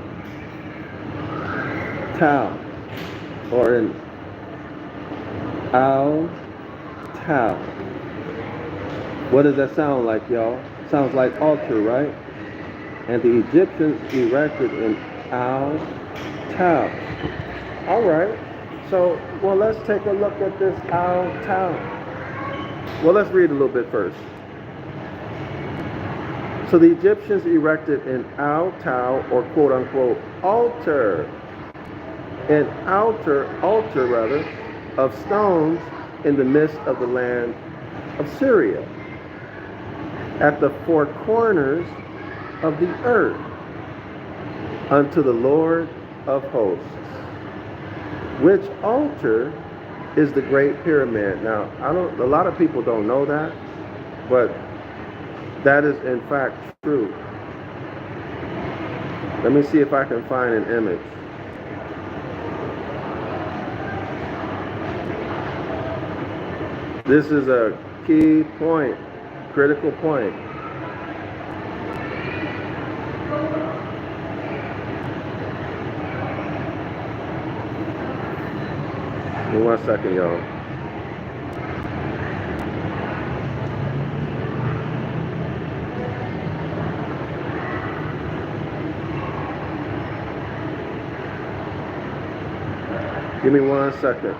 or in Al-Tau. What does that sound like, y'all? Sounds like altar, right? And the Egyptians erected in Al-Tau. All right. So, well, let's take a look at this Al-Tau. Well, let's read a little bit first. So the Egyptians erected an Al-Tau, or quote-unquote altar, an altar of stones in the midst of the land of Syria, at the four corners of the earth, unto the Lord of hosts, which altar is the Great Pyramid. Now, a lot of people don't know that, but that is in fact true. Let me see if I can find an image. This is a key point, critical point. Give me 1 second, y'all. Give me 1 second.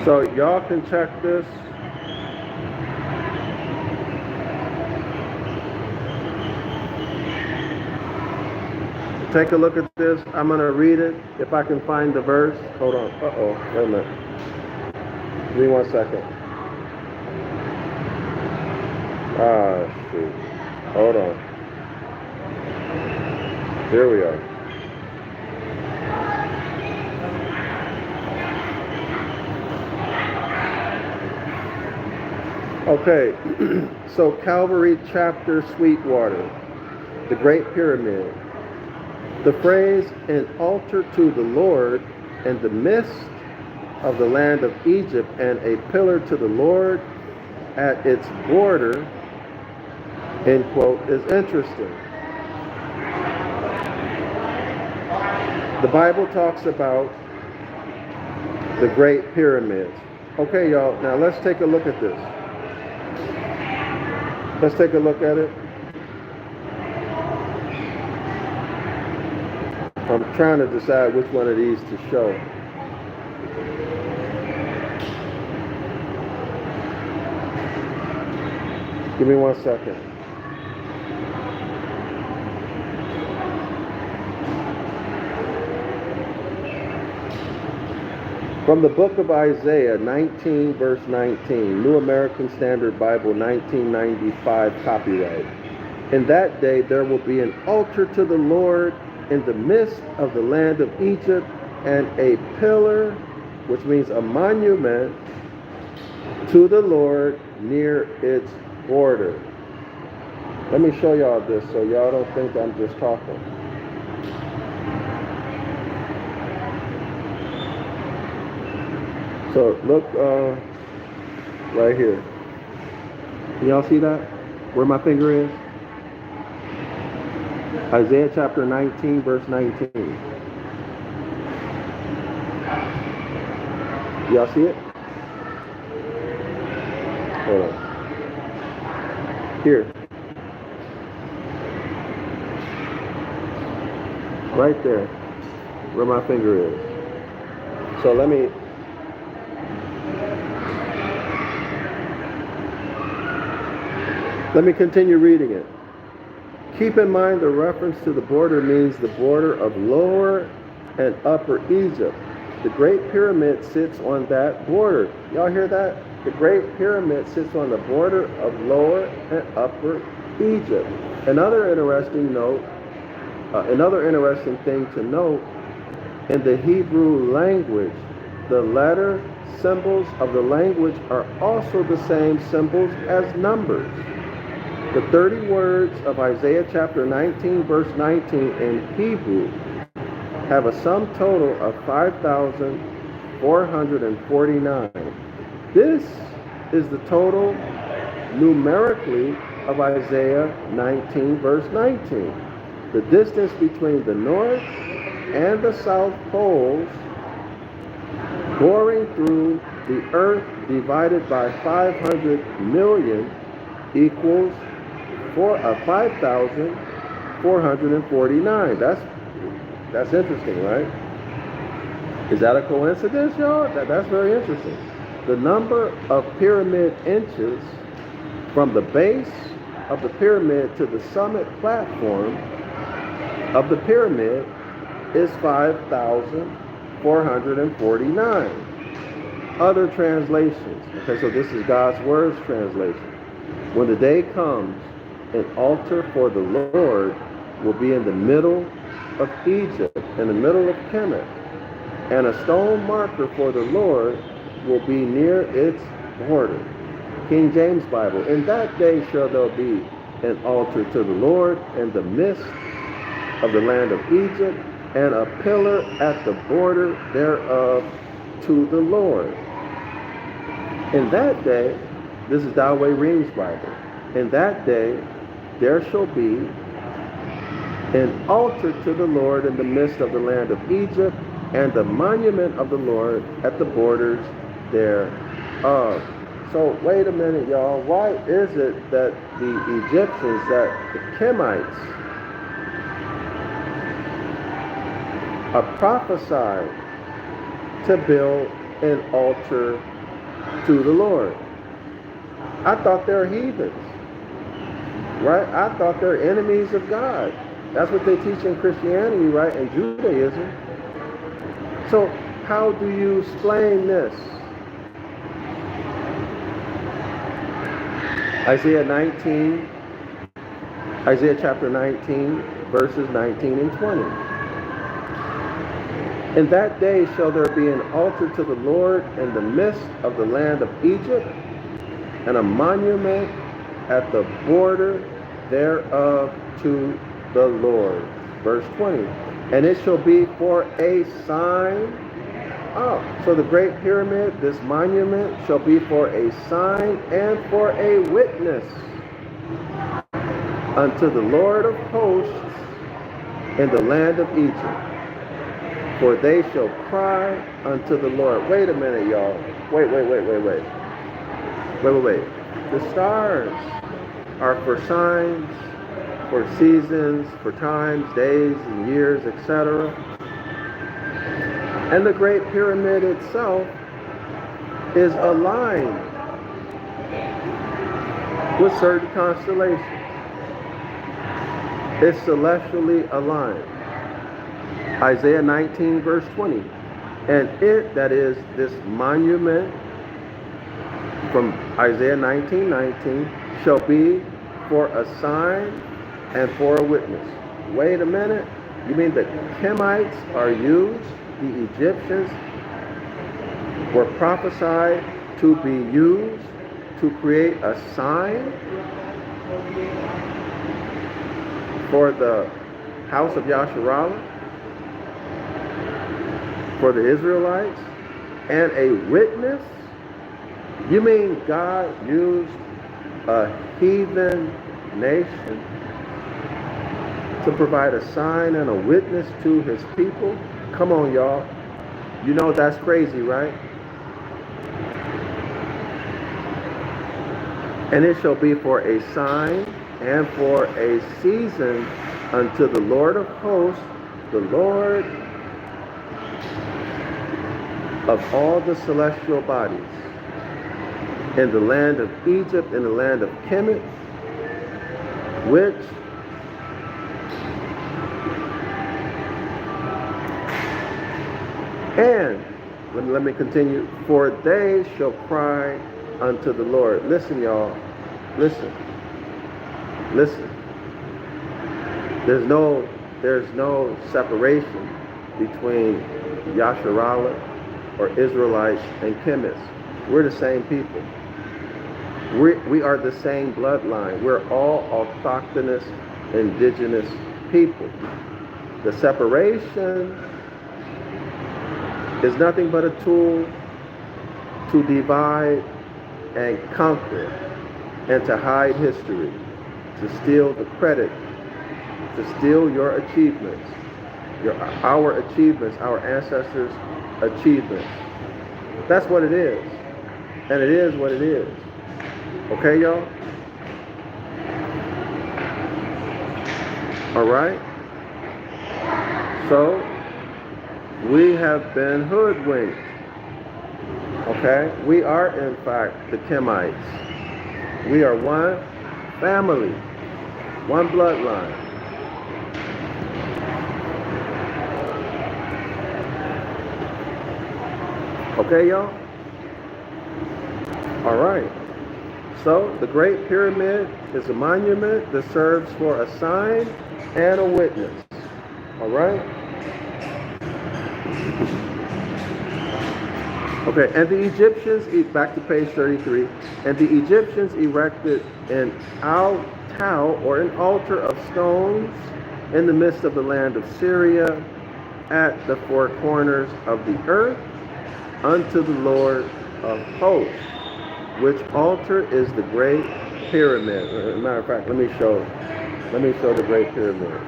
So y'all can check this. Take a look at this. I'm going to read it. If I can find the verse. Hold on. Uh-oh. Wait a minute. Give me 1 second. Ah, shoot. Hold on. Here we are. Okay. So Calvary Chapter, Sweetwater, the Great Pyramid. The phrase, an altar to the Lord in the midst of the land of Egypt and a pillar to the Lord at its border, end quote, is interesting. The Bible talks about the Great Pyramids. Okay, y'all, now let's take a look at this. Let's take a look at it. I'm trying to decide which one of these to show. Give me 1 second. From the book of Isaiah 19, verse 19, New American Standard Bible, 1995 copyright. In that day there will be an altar to the Lord in the midst of the land of Egypt, and a pillar, which means a monument, to the Lord near its border. Let me show y'all this so y'all don't think I'm just talking. So look right here. Can y'all see that? Where my finger is? Isaiah chapter 19, verse 19. Y'all see it? Hold on. Here. Right there. Where my finger is. So let me continue reading it. Keep in mind the reference to the border means the border of Lower and Upper Egypt. The Great Pyramid sits on that border. Y'all hear that? The Great Pyramid sits on the border of Lower and Upper Egypt. Another interesting thing to note, in the Hebrew language, the letter symbols of the language are also the same symbols as numbers. The 30 words of Isaiah chapter 19, verse 19 in Hebrew have a sum total of 5,449. This is the total numerically of Isaiah 19, verse 19. The distance between the north and the south poles boring through the earth divided by 500 million equals 5,449. That's interesting, right? Is that a coincidence, y'all? That's very interesting. The number of pyramid inches from the base of the pyramid to the summit platform of the pyramid is 5,449. Other translations. Okay, so this is God's Word's translation. When the day comes, an altar for the Lord will be in the middle of Egypt, in the middle of Kemet, and a stone marker for the Lord will be near its border. King James Bible. In that day shall there be an altar to the Lord in the midst of the land of Egypt, and a pillar at the border thereof to the Lord. In that day, this is Dawei Ream's Bible. In that day, there shall be an altar to the Lord in the midst of the land of Egypt, and the monument of the Lord at the borders thereof. So wait a minute, y'all. Why is it that the Egyptians, that the Kemites, are prophesied to build an altar to the Lord? I thought they're heathens, right? I thought they're enemies of God. That's what they teach in Christianity, right? And Judaism. So how do you explain this? Isaiah chapter 19, verses 19 and 20. In that day shall there be an altar to the Lord in the midst of the land of Egypt, and a monument at the border thereof to the Lord. Verse 20. And it shall be for a sign. Oh, so the Great Pyramid, this monument, shall be for a sign and for a witness unto the Lord of hosts in the land of Egypt. For they shall cry unto the Lord. Wait a minute, y'all. Wait. The stars are for signs, for seasons, for times, days, and years, etc. And the Great Pyramid itself is aligned with certain constellations. It's celestially aligned. Isaiah 19, verse 20. And it, that is this monument from Isaiah 19:19, shall be for a sign and for a witness. Wait a minute. You mean the Kemites are used? The Egyptians were prophesied to be used to create a sign for the house of Yasharallah, for the Israelites, and a witness? You mean God used a heathen nation to provide a sign and a witness to his people? Come on, y'all. You know that's crazy, right? And it shall be for a sign and for a season unto the Lord of hosts, the Lord of all the celestial bodies, in the land of Egypt, in the land of Kemet, which And let me continue. For they shall cry unto the Lord. Listen, y'all. Listen. There's no separation between Yasharala or Israelites and chemists. We're the same people. We are the same bloodline. We're all autochthonous, indigenous people. The separation is nothing but a tool to divide and conquer and to hide history, to steal the credit, to steal your achievements, our achievements, our ancestors' achievements. That's what it is. And it is what it is. Okay, y'all? All right? So, we have been hoodwinked. Okay? We are, in fact, the Kemites. We are one family, one bloodline. Okay, y'all? All right. So, the Great Pyramid is a monument that serves for a sign and a witness. All right? Okay, and the Egyptians, back to page 33, and the Egyptians erected an Tau, or an altar of stones, in the midst of the land of Syria, at the four corners of the earth, unto the Lord of hosts, which altar is the Great Pyramid. As a matter of fact, let me show the Great Pyramid.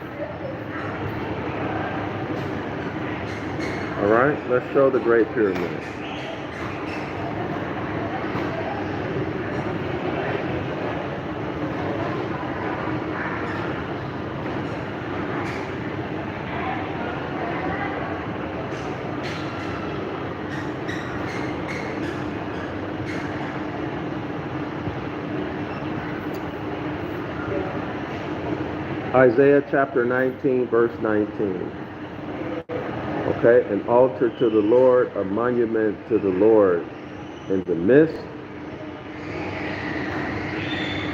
All right, let's show the Great Pyramid. Isaiah chapter 19, verse 19. Okay, an altar to the Lord, a monument to the Lord in the midst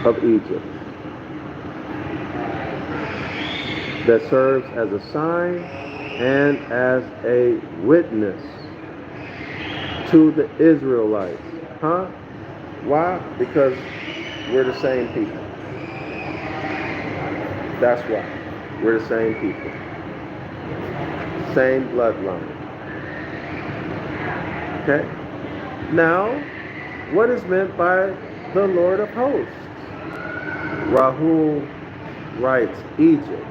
of Egypt, that serves as a sign and as a witness to the Israelites. Huh? Why? Because we're the same people. That's why. We're the same people. Same bloodline. Okay? Now, what is meant by the Lord of hosts? Rahul writes, Egypt.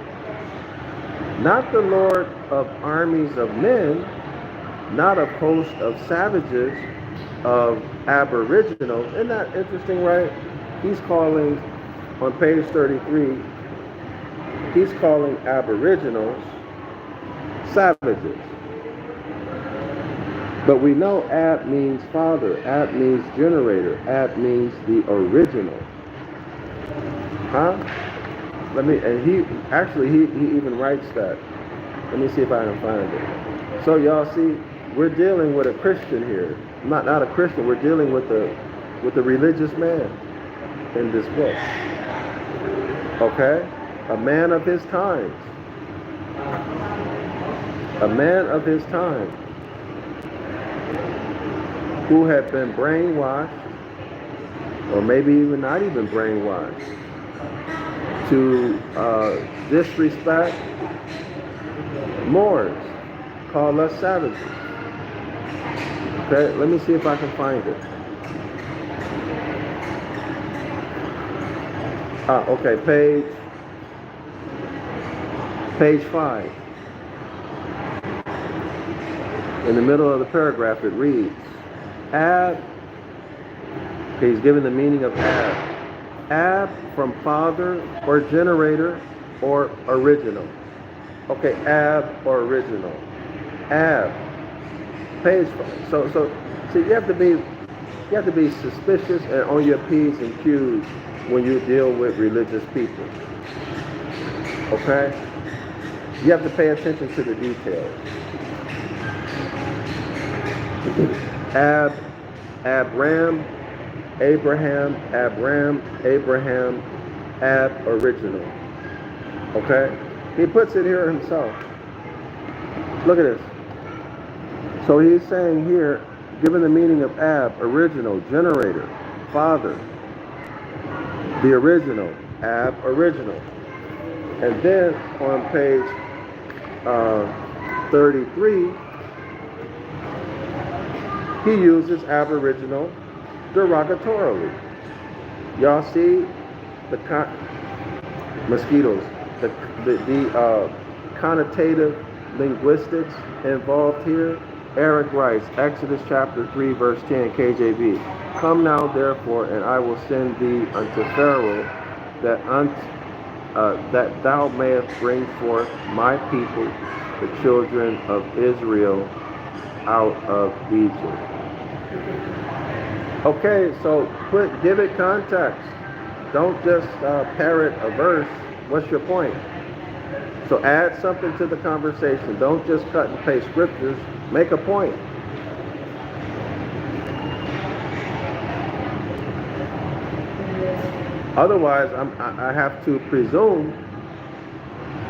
Not the Lord of armies of men, not of hosts of savages, of aboriginals. Isn't that interesting, right? He's calling, on page 33, he's calling aboriginals savages. But we know Ab means father, Ab means generator, Ab means the original. Huh? He even writes that. Let me see if I can find it. So y'all see, we're dealing with a Christian here. Not a Christian, we're dealing with a religious man in this book. Okay? A man of his times. A man of his time who had been brainwashed, or maybe even not even brainwashed, to disrespect Moors, call us savages. Okay, let me see if I can find it. Okay, page 5. In the middle of the paragraph, it reads, Ab, okay, he's giving the meaning of Ab. Ab from father or generator or original. Okay, Ab or original. Ab. Page 5. So see, you have to be suspicious and on your P's and Q's when you deal with religious people. Okay? You have to pay attention to the details. Abram, Abraham, original. Okay? He puts it here himself. Look at this. So he's saying here, given the meaning of original, generator, father, the original, original. And then on page 33, he uses aboriginal derogatorily. Y'all see the mosquitoes, the connotative linguistics involved here. Eric writes, Exodus chapter 3, verse 10, KJV. Come now, therefore, and I will send thee unto Pharaoh, that thou mayest bring forth my people, the children of Israel, out of Egypt. Okay, so give it context. Don't just parrot a verse. What's your point? So add something to the conversation. Don't just cut and paste scriptures. Make a point. Otherwise, I have to presume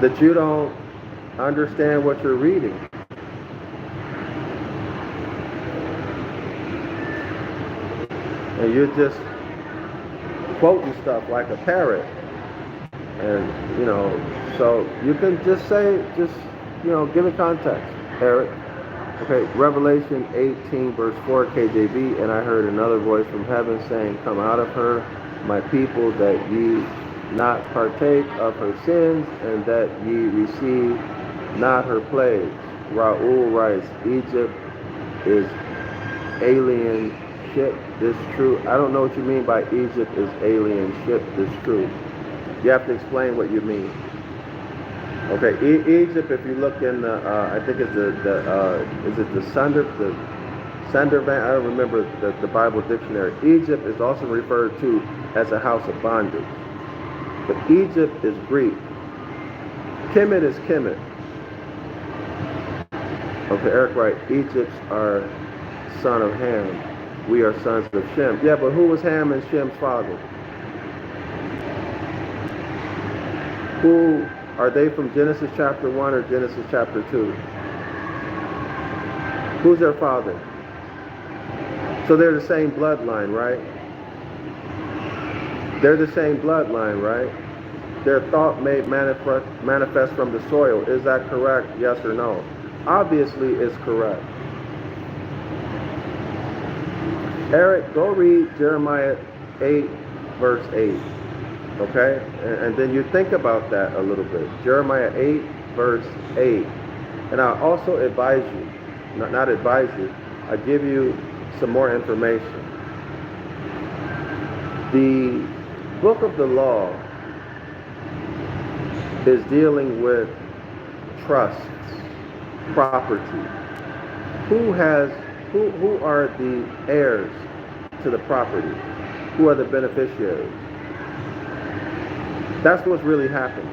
that you don't understand what you're reading. And you're just quoting stuff like a parrot. And, so you can just say, give it context, Eric. Okay, Revelation 18, verse 4, KJV, and I heard another voice from heaven saying, come out of her, my people, that ye not partake of her sins, and that ye receive not her plagues. Raul writes, Egypt is alien ship, this true. I don't know what you mean by Egypt is alien ship, this true. You have to explain what you mean. Okay, Egypt, if you look in the, I think it's is it the Sunder Van, I don't remember the Bible dictionary. Egypt is also referred to as a house of bondage. But Egypt is Greek. Kemet is Kemet. Okay, Eric Wright, Egypt's are son of Ham. We are sons of Shem. Yeah, but who was Ham and Shem's father? Who are they, from Genesis chapter 1 or Genesis chapter 2? Who's their father? So they're the same bloodline, right? They're the same bloodline, right? Their thought made manifest from the soil. Is that correct? Yes or no? Obviously, it's correct. Eric, go read Jeremiah 8, verse 8. Okay? And then you think about that a little bit. Jeremiah 8, verse 8. And I also advise you, not advise you, I give you some more information. The book of the law is dealing with trusts, property. Who are the heirs to the property? Who are the beneficiaries? That's what's really happening.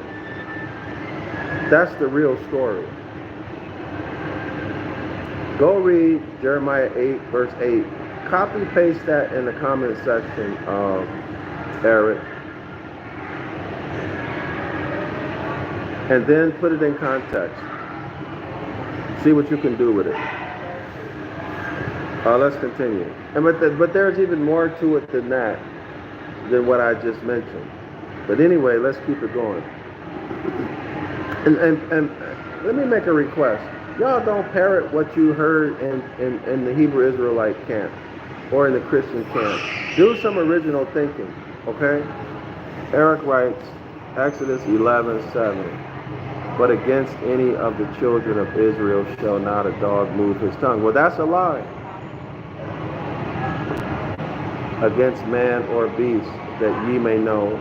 That's the real story. Go read Jeremiah 8, verse 8. Copy paste that in the comment section, Eric. And then put it in context. See what you can do with it. Let's continue. But there's even more to it than that, than what I just mentioned. But anyway, let's keep it going. And let me make a request. Y'all don't parrot what you heard in the Hebrew Israelite camp or in the Christian camp. Do some original thinking, okay? Eric writes, Exodus 11:7. But against any of the children of Israel shall not a dog move his tongue. Well, that's a lie. Against man or beast, that ye may know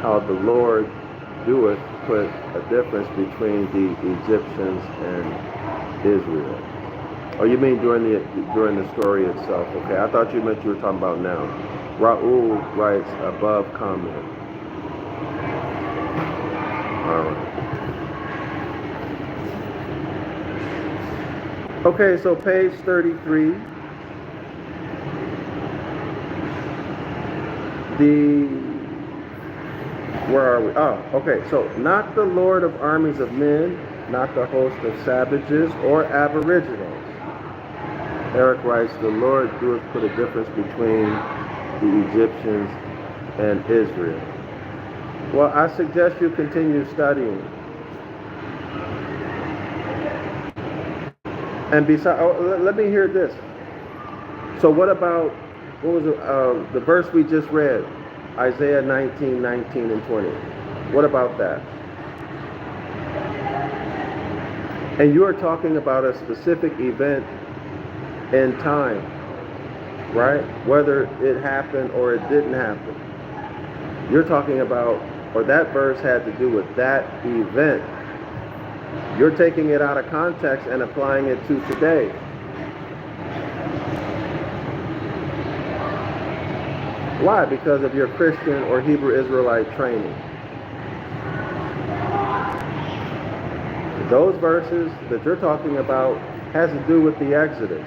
how the Lord doeth put a difference between the Egyptians and Israel. Oh, you mean during the story itself? Okay, I thought you meant you were talking about now. Raul writes above comment. All right. Okay, so page 33. Where are we? Oh, okay. So, not the Lord of armies of men, not the host of savages or aboriginals. Eric writes, the Lord doeth put a difference between the Egyptians and Israel. Well, I suggest you continue studying. And besides, let me hear this. So what about, what was the verse we just read? Isaiah 19, 19 and 20. What about that? And you are talking about a specific event in time, right? Whether it happened or it didn't happen. You're talking about, or that verse had to do with that event. You're taking it out of context and applying it to today. Why? Because of your Christian or Hebrew Israelite training. Those verses that you're talking about has to do with the Exodus.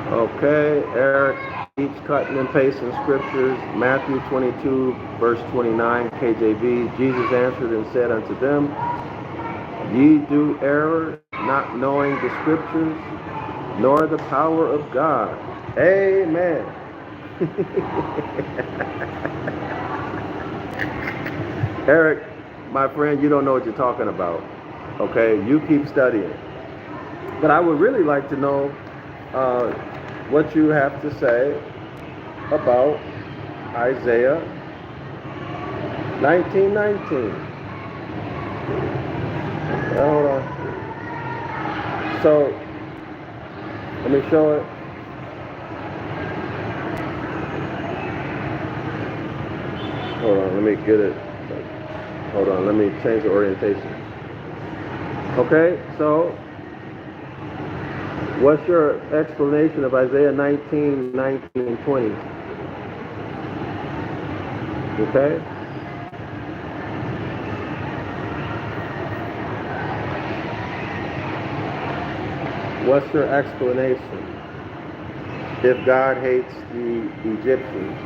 Okay, Eric, each cutting and pasting scriptures. Matthew 22, verse 29, KJV. Jesus answered and said unto them, ye do err, not knowing the scriptures, nor the power of God. Amen. Eric, my friend, you don't know what you're talking about. Okay, you keep studying. But I would really like to know what you have to say about Isaiah 19:19. Hold on. So, let me show it. Hold on, let me get it. Hold on, let me change the orientation. Okay, so what's your explanation of Isaiah 19, 19, and 20? Okay? What's your explanation? If God hates the Egyptians.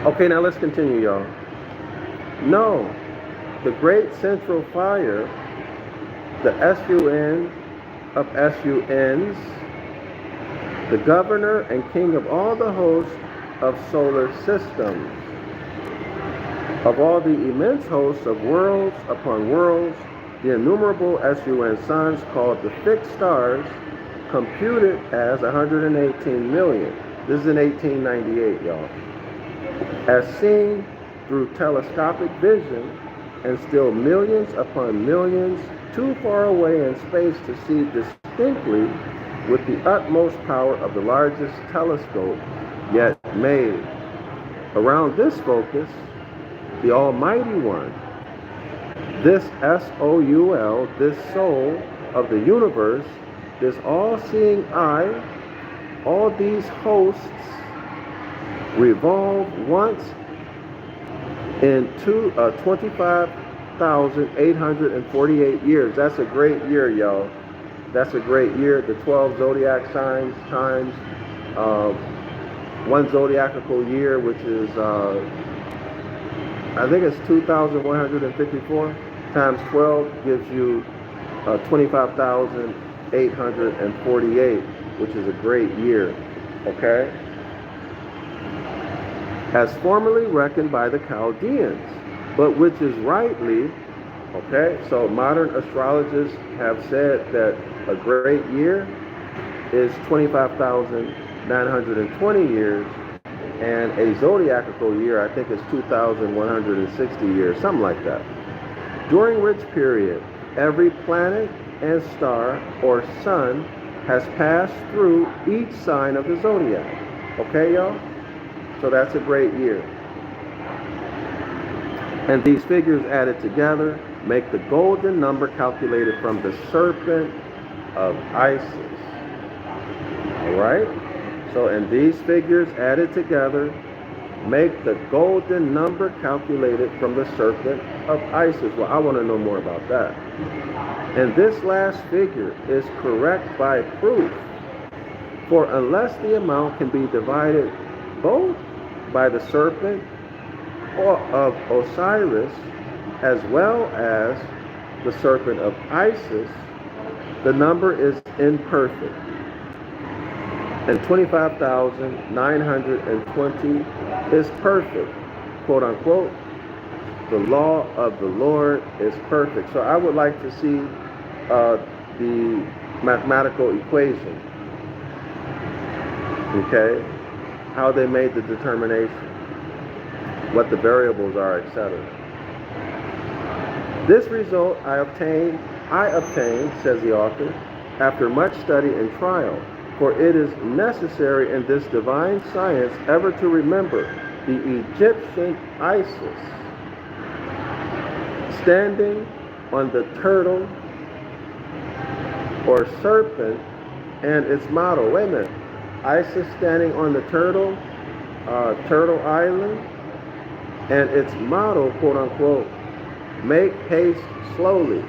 Okay, now let's continue, y'all. No, the great central fire, the S-U-N of S-U-Ns, the governor and king of all the hosts of solar systems, of all the immense hosts of worlds upon worlds, the innumerable S-U-N suns called the fixed stars, computed as 118 million. This is in 1898, y'all. As seen through telescopic vision, and still millions upon millions too far away in space to see distinctly with the utmost power of the largest telescope yet made. Around this focus, the Almighty One, this S-O-U-L, this soul of the universe, this all-seeing eye, all these hosts revolve once in 25,848 years. That's a great year, y'all. That's a great year. The 12 zodiac signs times one zodiacal year, which is I think it's 2,154 times 12 gives you 25,848, which is a great year. Okay? As formerly reckoned by the Chaldeans, but which is rightly, okay, so modern astrologers have said that a great year is 25,920 years, and a zodiacal year, I think, is 2,160 years, something like that. During which period, every planet and star or sun has passed through each sign of the zodiac. Okay, y'all? So that's a great year. And these figures added together make the golden number calculated from the serpent of Isis. right? So, and these figures added together make the golden number calculated from the serpent of Isis. Well, I want to know more about that. And this last figure is correct by proof. For unless the amount can be divided both by the serpent or of Osiris as well as the serpent of Isis, the number is imperfect. And 25,920 is perfect, quote unquote. The law of the Lord is perfect. So I would like to see the mathematical equation. Okay, how they made the determination, what the variables are, etc. This result I obtained, says the author, after much study and trial, for it is necessary in this divine science ever to remember the Egyptian Isis, standing on the turtle or serpent and its model. Wait a minute. Isis standing on the turtle island, and its motto, quote unquote, make haste slowly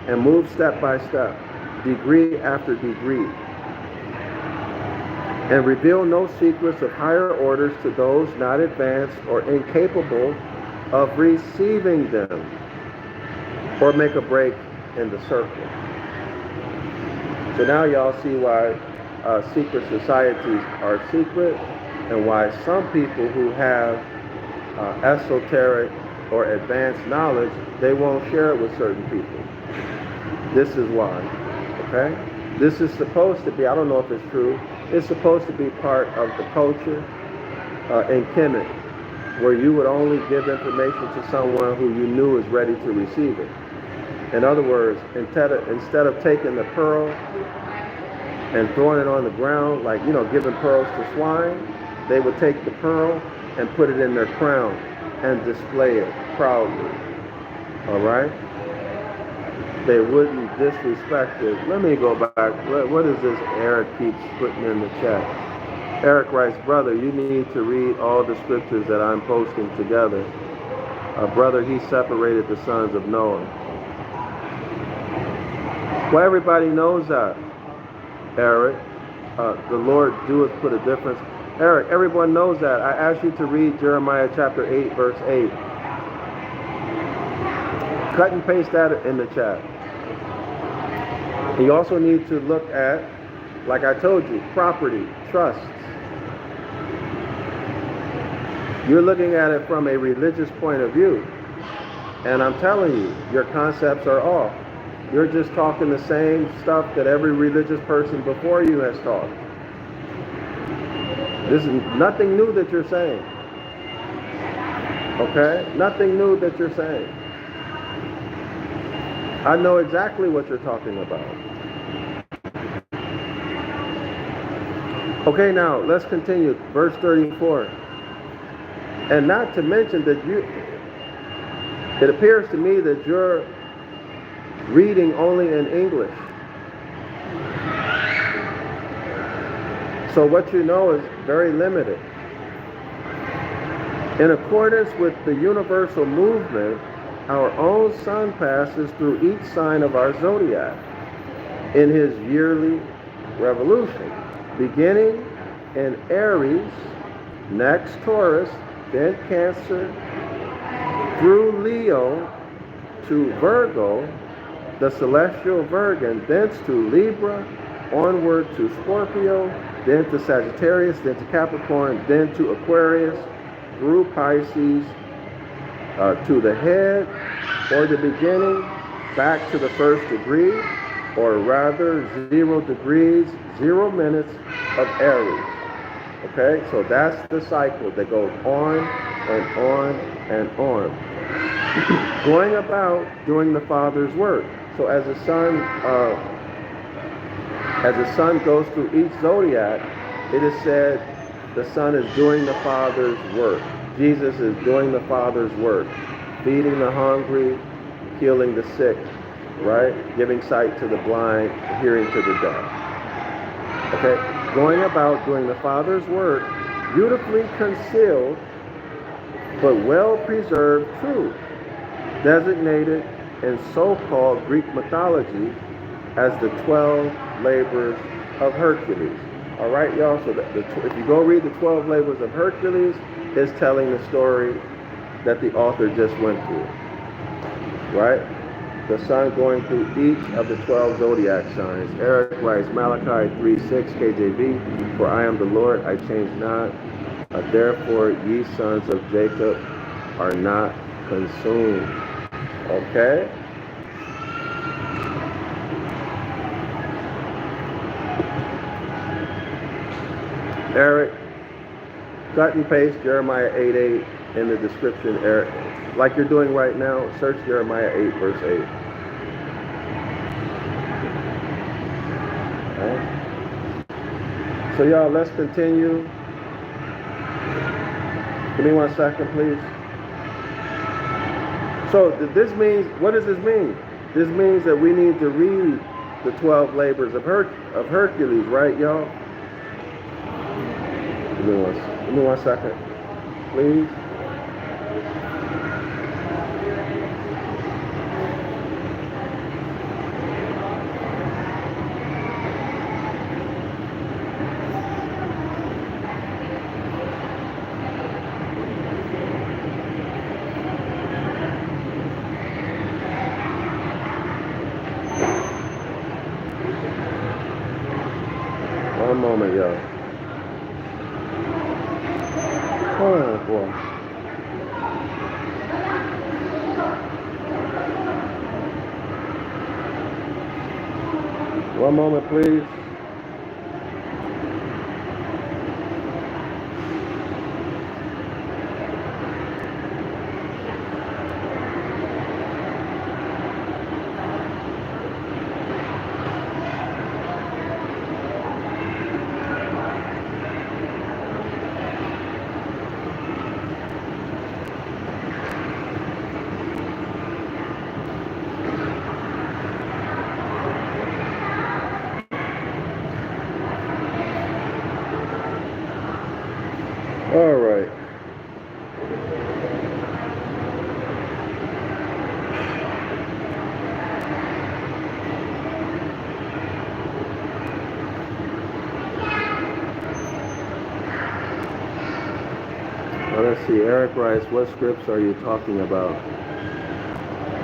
and move step by step, degree after degree, and reveal no secrets of higher orders to those not advanced or incapable of receiving them, or make a break in the circle. So now y'all see why secret societies are secret, and why some people who have esoteric or advanced knowledge, they won't share it with certain people. This is why, okay? This is supposed to be, I don't know if it's true, it's supposed to be part of the culture in Kemet, where you would only give information to someone who you knew is ready to receive it. In other words, instead of taking the pearl and throwing it on the ground, like, you know, giving pearls to swine, they would take the pearl and put it in their crown and display it proudly. All right? They wouldn't disrespect it. Let me go back. What is this Eric keeps putting in the chat? Eric writes, brother, you need to read all the scriptures that I'm posting together. Brother, he separated the sons of Noah. Well, everybody knows that. Eric, the Lord doeth put a difference. Eric, everyone knows that. I asked you to read Jeremiah chapter 8, verse 8. Cut and paste that in the chat. And you also need to look at, like I told you, property, trusts. You're looking at it from a religious point of view. And I'm telling you, your concepts are off. You're just talking the same stuff that every religious person before you has taught. This is nothing new that you're saying. Okay? Nothing new that you're saying. I know exactly what you're talking about. Okay, now let's continue. Verse 34. And not to mention that it appears to me that you're reading only in English. So what you know is very limited. In accordance with the universal movement, our own sun passes through each sign of our zodiac in his yearly revolution, beginning in Aries, next Taurus, then Cancer, through Leo to Virgo, the celestial Virgin, thence to Libra, onward to Scorpio, then to Sagittarius, then to Capricorn, then to Aquarius, through Pisces, to the head, or the beginning, back to the first degree, or rather 0 degrees, 0 minutes of Aries. Okay, so that's the cycle that goes on and on and on. Going about doing the Father's work. So as the sun goes through each zodiac, it is said the sun is doing the Father's work. Jesus is doing the Father's work, feeding the hungry, healing the sick, right? Giving sight to the blind, hearing to the deaf. Okay? going about doing the Father's work, beautifully concealed, but well preserved truth, designated in so-called Greek mythology as the 12 labors of Hercules. All right, y'all, so if you go read the 12 labors of Hercules, it's telling the story that the author just went through, right? The sun going through each of the 12 zodiac signs. Eric writes Malachi 3:6 KJV, for I am the Lord, I change not. Therefore, ye sons of Jacob are not consumed. Okay? Eric, cut and paste Jeremiah 8:8 in the description, Eric. Like you're doing right now, search Jeremiah 8, verse 8. Okay. So y'all, let's continue. Give me 1 second, please. So this means, what does this mean? This means that we need to read the 12 labors of Hercules, right, y'all? Give me one second, please. One moment, y'all. Oh, boy. One moment, please. All right. Well, let's see. Eric writes, what scripts are you talking about?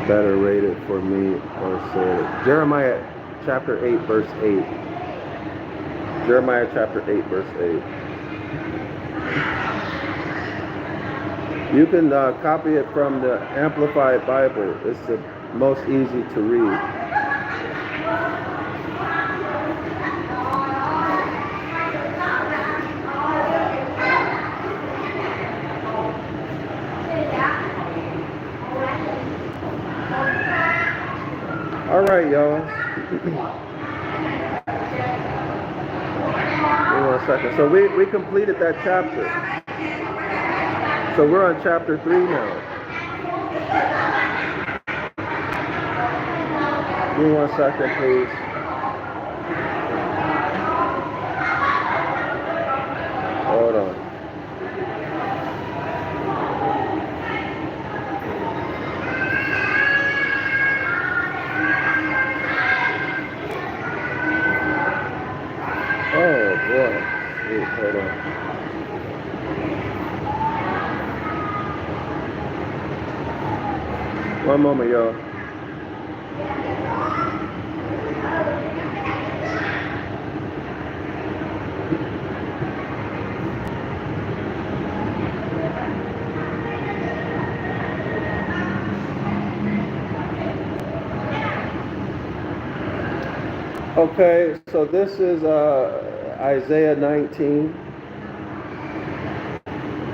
Better rated for me or said? Jeremiah chapter 8, verse 8. Jeremiah chapter 8, verse 8. You can copy it from the Amplified Bible. It's the most easy to read. All right, y'all. Give me 1 second. So we completed that chapter. So we're on chapter 3 now. Give me 1 second, please. Hold on. Oh boy. Wait, hold on. One moment, y'all. Okay, so this is Isaiah 19.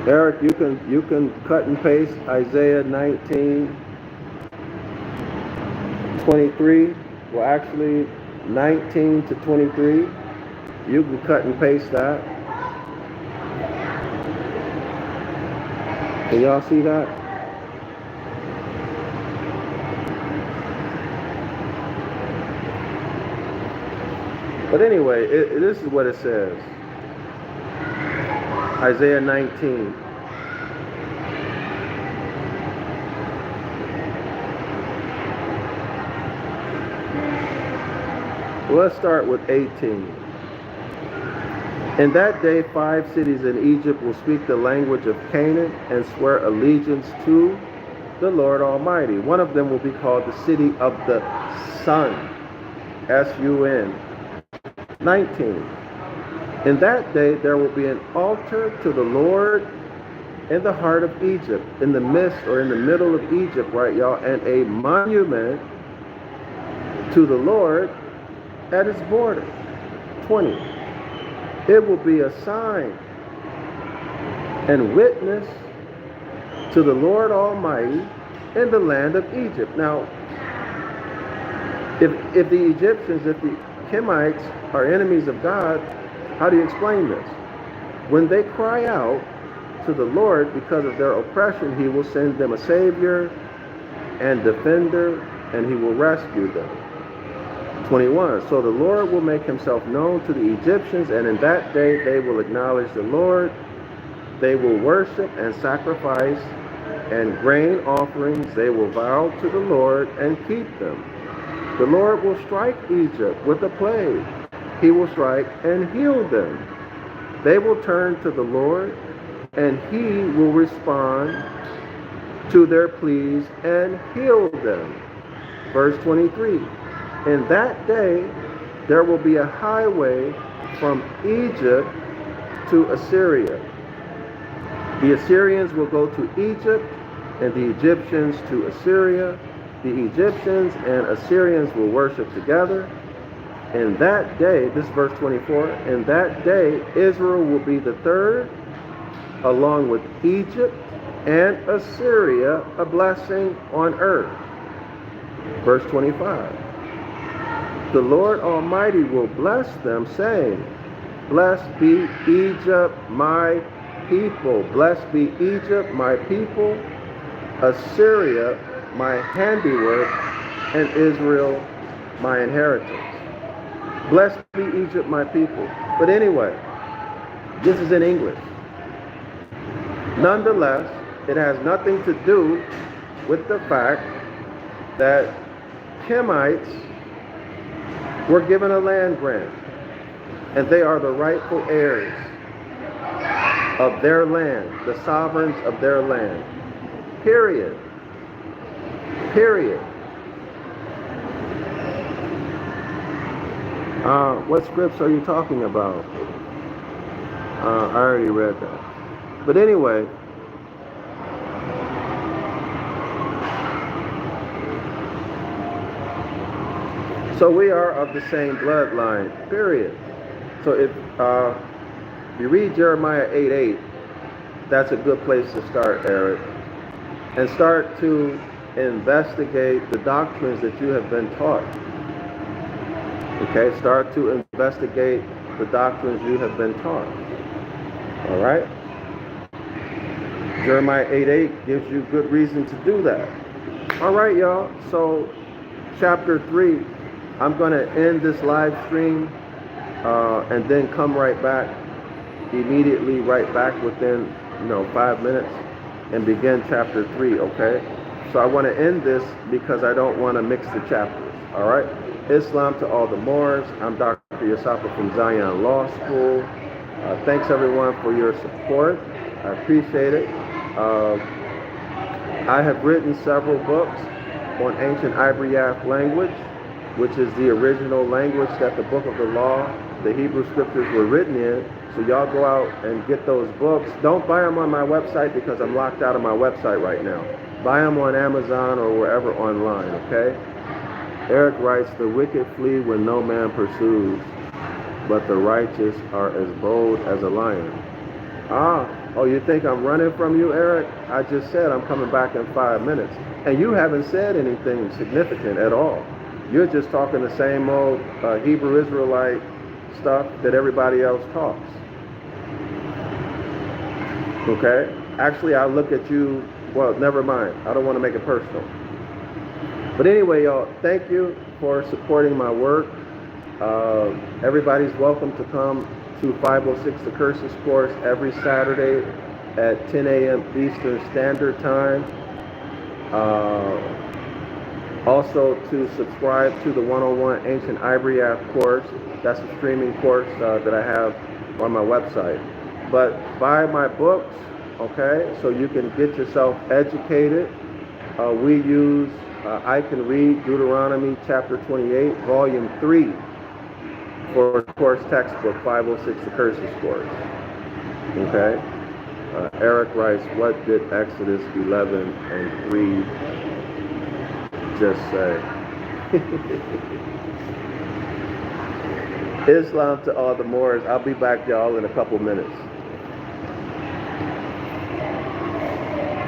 Eric, you can cut and paste Isaiah 19:23. Well, actually 19 to 23. You can cut and paste that. Can y'all see that? But anyway, this is what it says. Isaiah 19. Let's start with 18. In that day, 5 cities in Egypt will speak the language of Canaan and swear allegiance to the Lord Almighty. One of them will be called the city of the sun. S-U-N. 19. In that day, there will be an altar to the Lord in the heart of Egypt, in the midst or in the middle of Egypt, right, y'all, and a monument to the Lord at its border. 20. It will be a sign and witness to the Lord Almighty in the land of Egypt. Now, if the Egyptians, if the Kemites are enemies of God, how do you explain this? When they cry out to the Lord because of their oppression, he will send them a savior and defender, and he will rescue them. 21. So the Lord will make himself known to the Egyptians, and in that day they will acknowledge the Lord. They will worship and sacrifice and grain offerings. They will vow to the Lord and keep them. The Lord will strike Egypt with a plague. He will strike and heal them. They will turn to the Lord, and he will respond to their pleas and heal them. Verse 23. In that day, there will be a highway from Egypt to Assyria. The Assyrians will go to Egypt, and the Egyptians to Assyria. The Egyptians and Assyrians will worship together. In that day, this is verse 24, in that day, Israel will be the third, along with Egypt and Assyria, a blessing on earth. Verse 25. The Lord Almighty will bless them, saying, Blessed be Egypt, my people. Blessed be Egypt, my people. Assyria, my handiwork, and Israel, my inheritance. Blessed be Egypt, my people. But anyway, this is in English. Nonetheless, it has nothing to do with the fact that Kemites were given a land grant, and they are the rightful heirs of their land, the sovereigns of their land. Period. Period. What scripts are you talking about? I already read that. But anyway, so we are of the same bloodline, period. So if you read Jeremiah 8:8, that's a good place to start, Eric. And start to investigate the doctrines that you have been taught. Okay, start to investigate the doctrines you have been taught. All right? Jeremiah 8:8 gives you good reason to do that. All right, y'all. So chapter 3, I'm going to end this live stream and then come right back, immediately right back within 5 minutes and begin chapter 3, okay? So I want to end this because I don't want to mix the chapters, all right? Islam to all the Moors. I'm Dr. Yasapa from Zion Law School. Thanks everyone for your support. I appreciate it. I have written several books on ancient Ibaryath language, which is the original language that the book of the law, the Hebrew scriptures were written in. So y'all go out and get those books. Don't buy them on my website because I'm locked out of my website right now. Buy them on Amazon or wherever online, okay? Eric writes, the wicked flee when no man pursues, but the righteous are as bold as a lion. Oh, you think I'm running from you, Eric? I just said I'm coming back in 5 minutes. And you haven't said anything significant at all. You're just talking the same old Hebrew Israelite stuff that everybody else talks. Okay? Actually, I look at you, well, never mind. I don't want to make it personal. But anyway, y'all, thank you for supporting my work. Everybody's welcome to come to 506 The Curses course every Saturday at 10 a.m. Eastern Standard Time. Also to subscribe to the 101 Ancient Ibaryath course. That's a streaming course that I have on my website. But buy my books, okay, so you can get yourself educated. We use I Can Read Deuteronomy chapter 28, volume 3 for course textbook 506 The Curses course. Okay? Eric writes, what did Exodus 11 and 3 just say? Islam to all the Moors. I'll be back, y'all, in a couple minutes.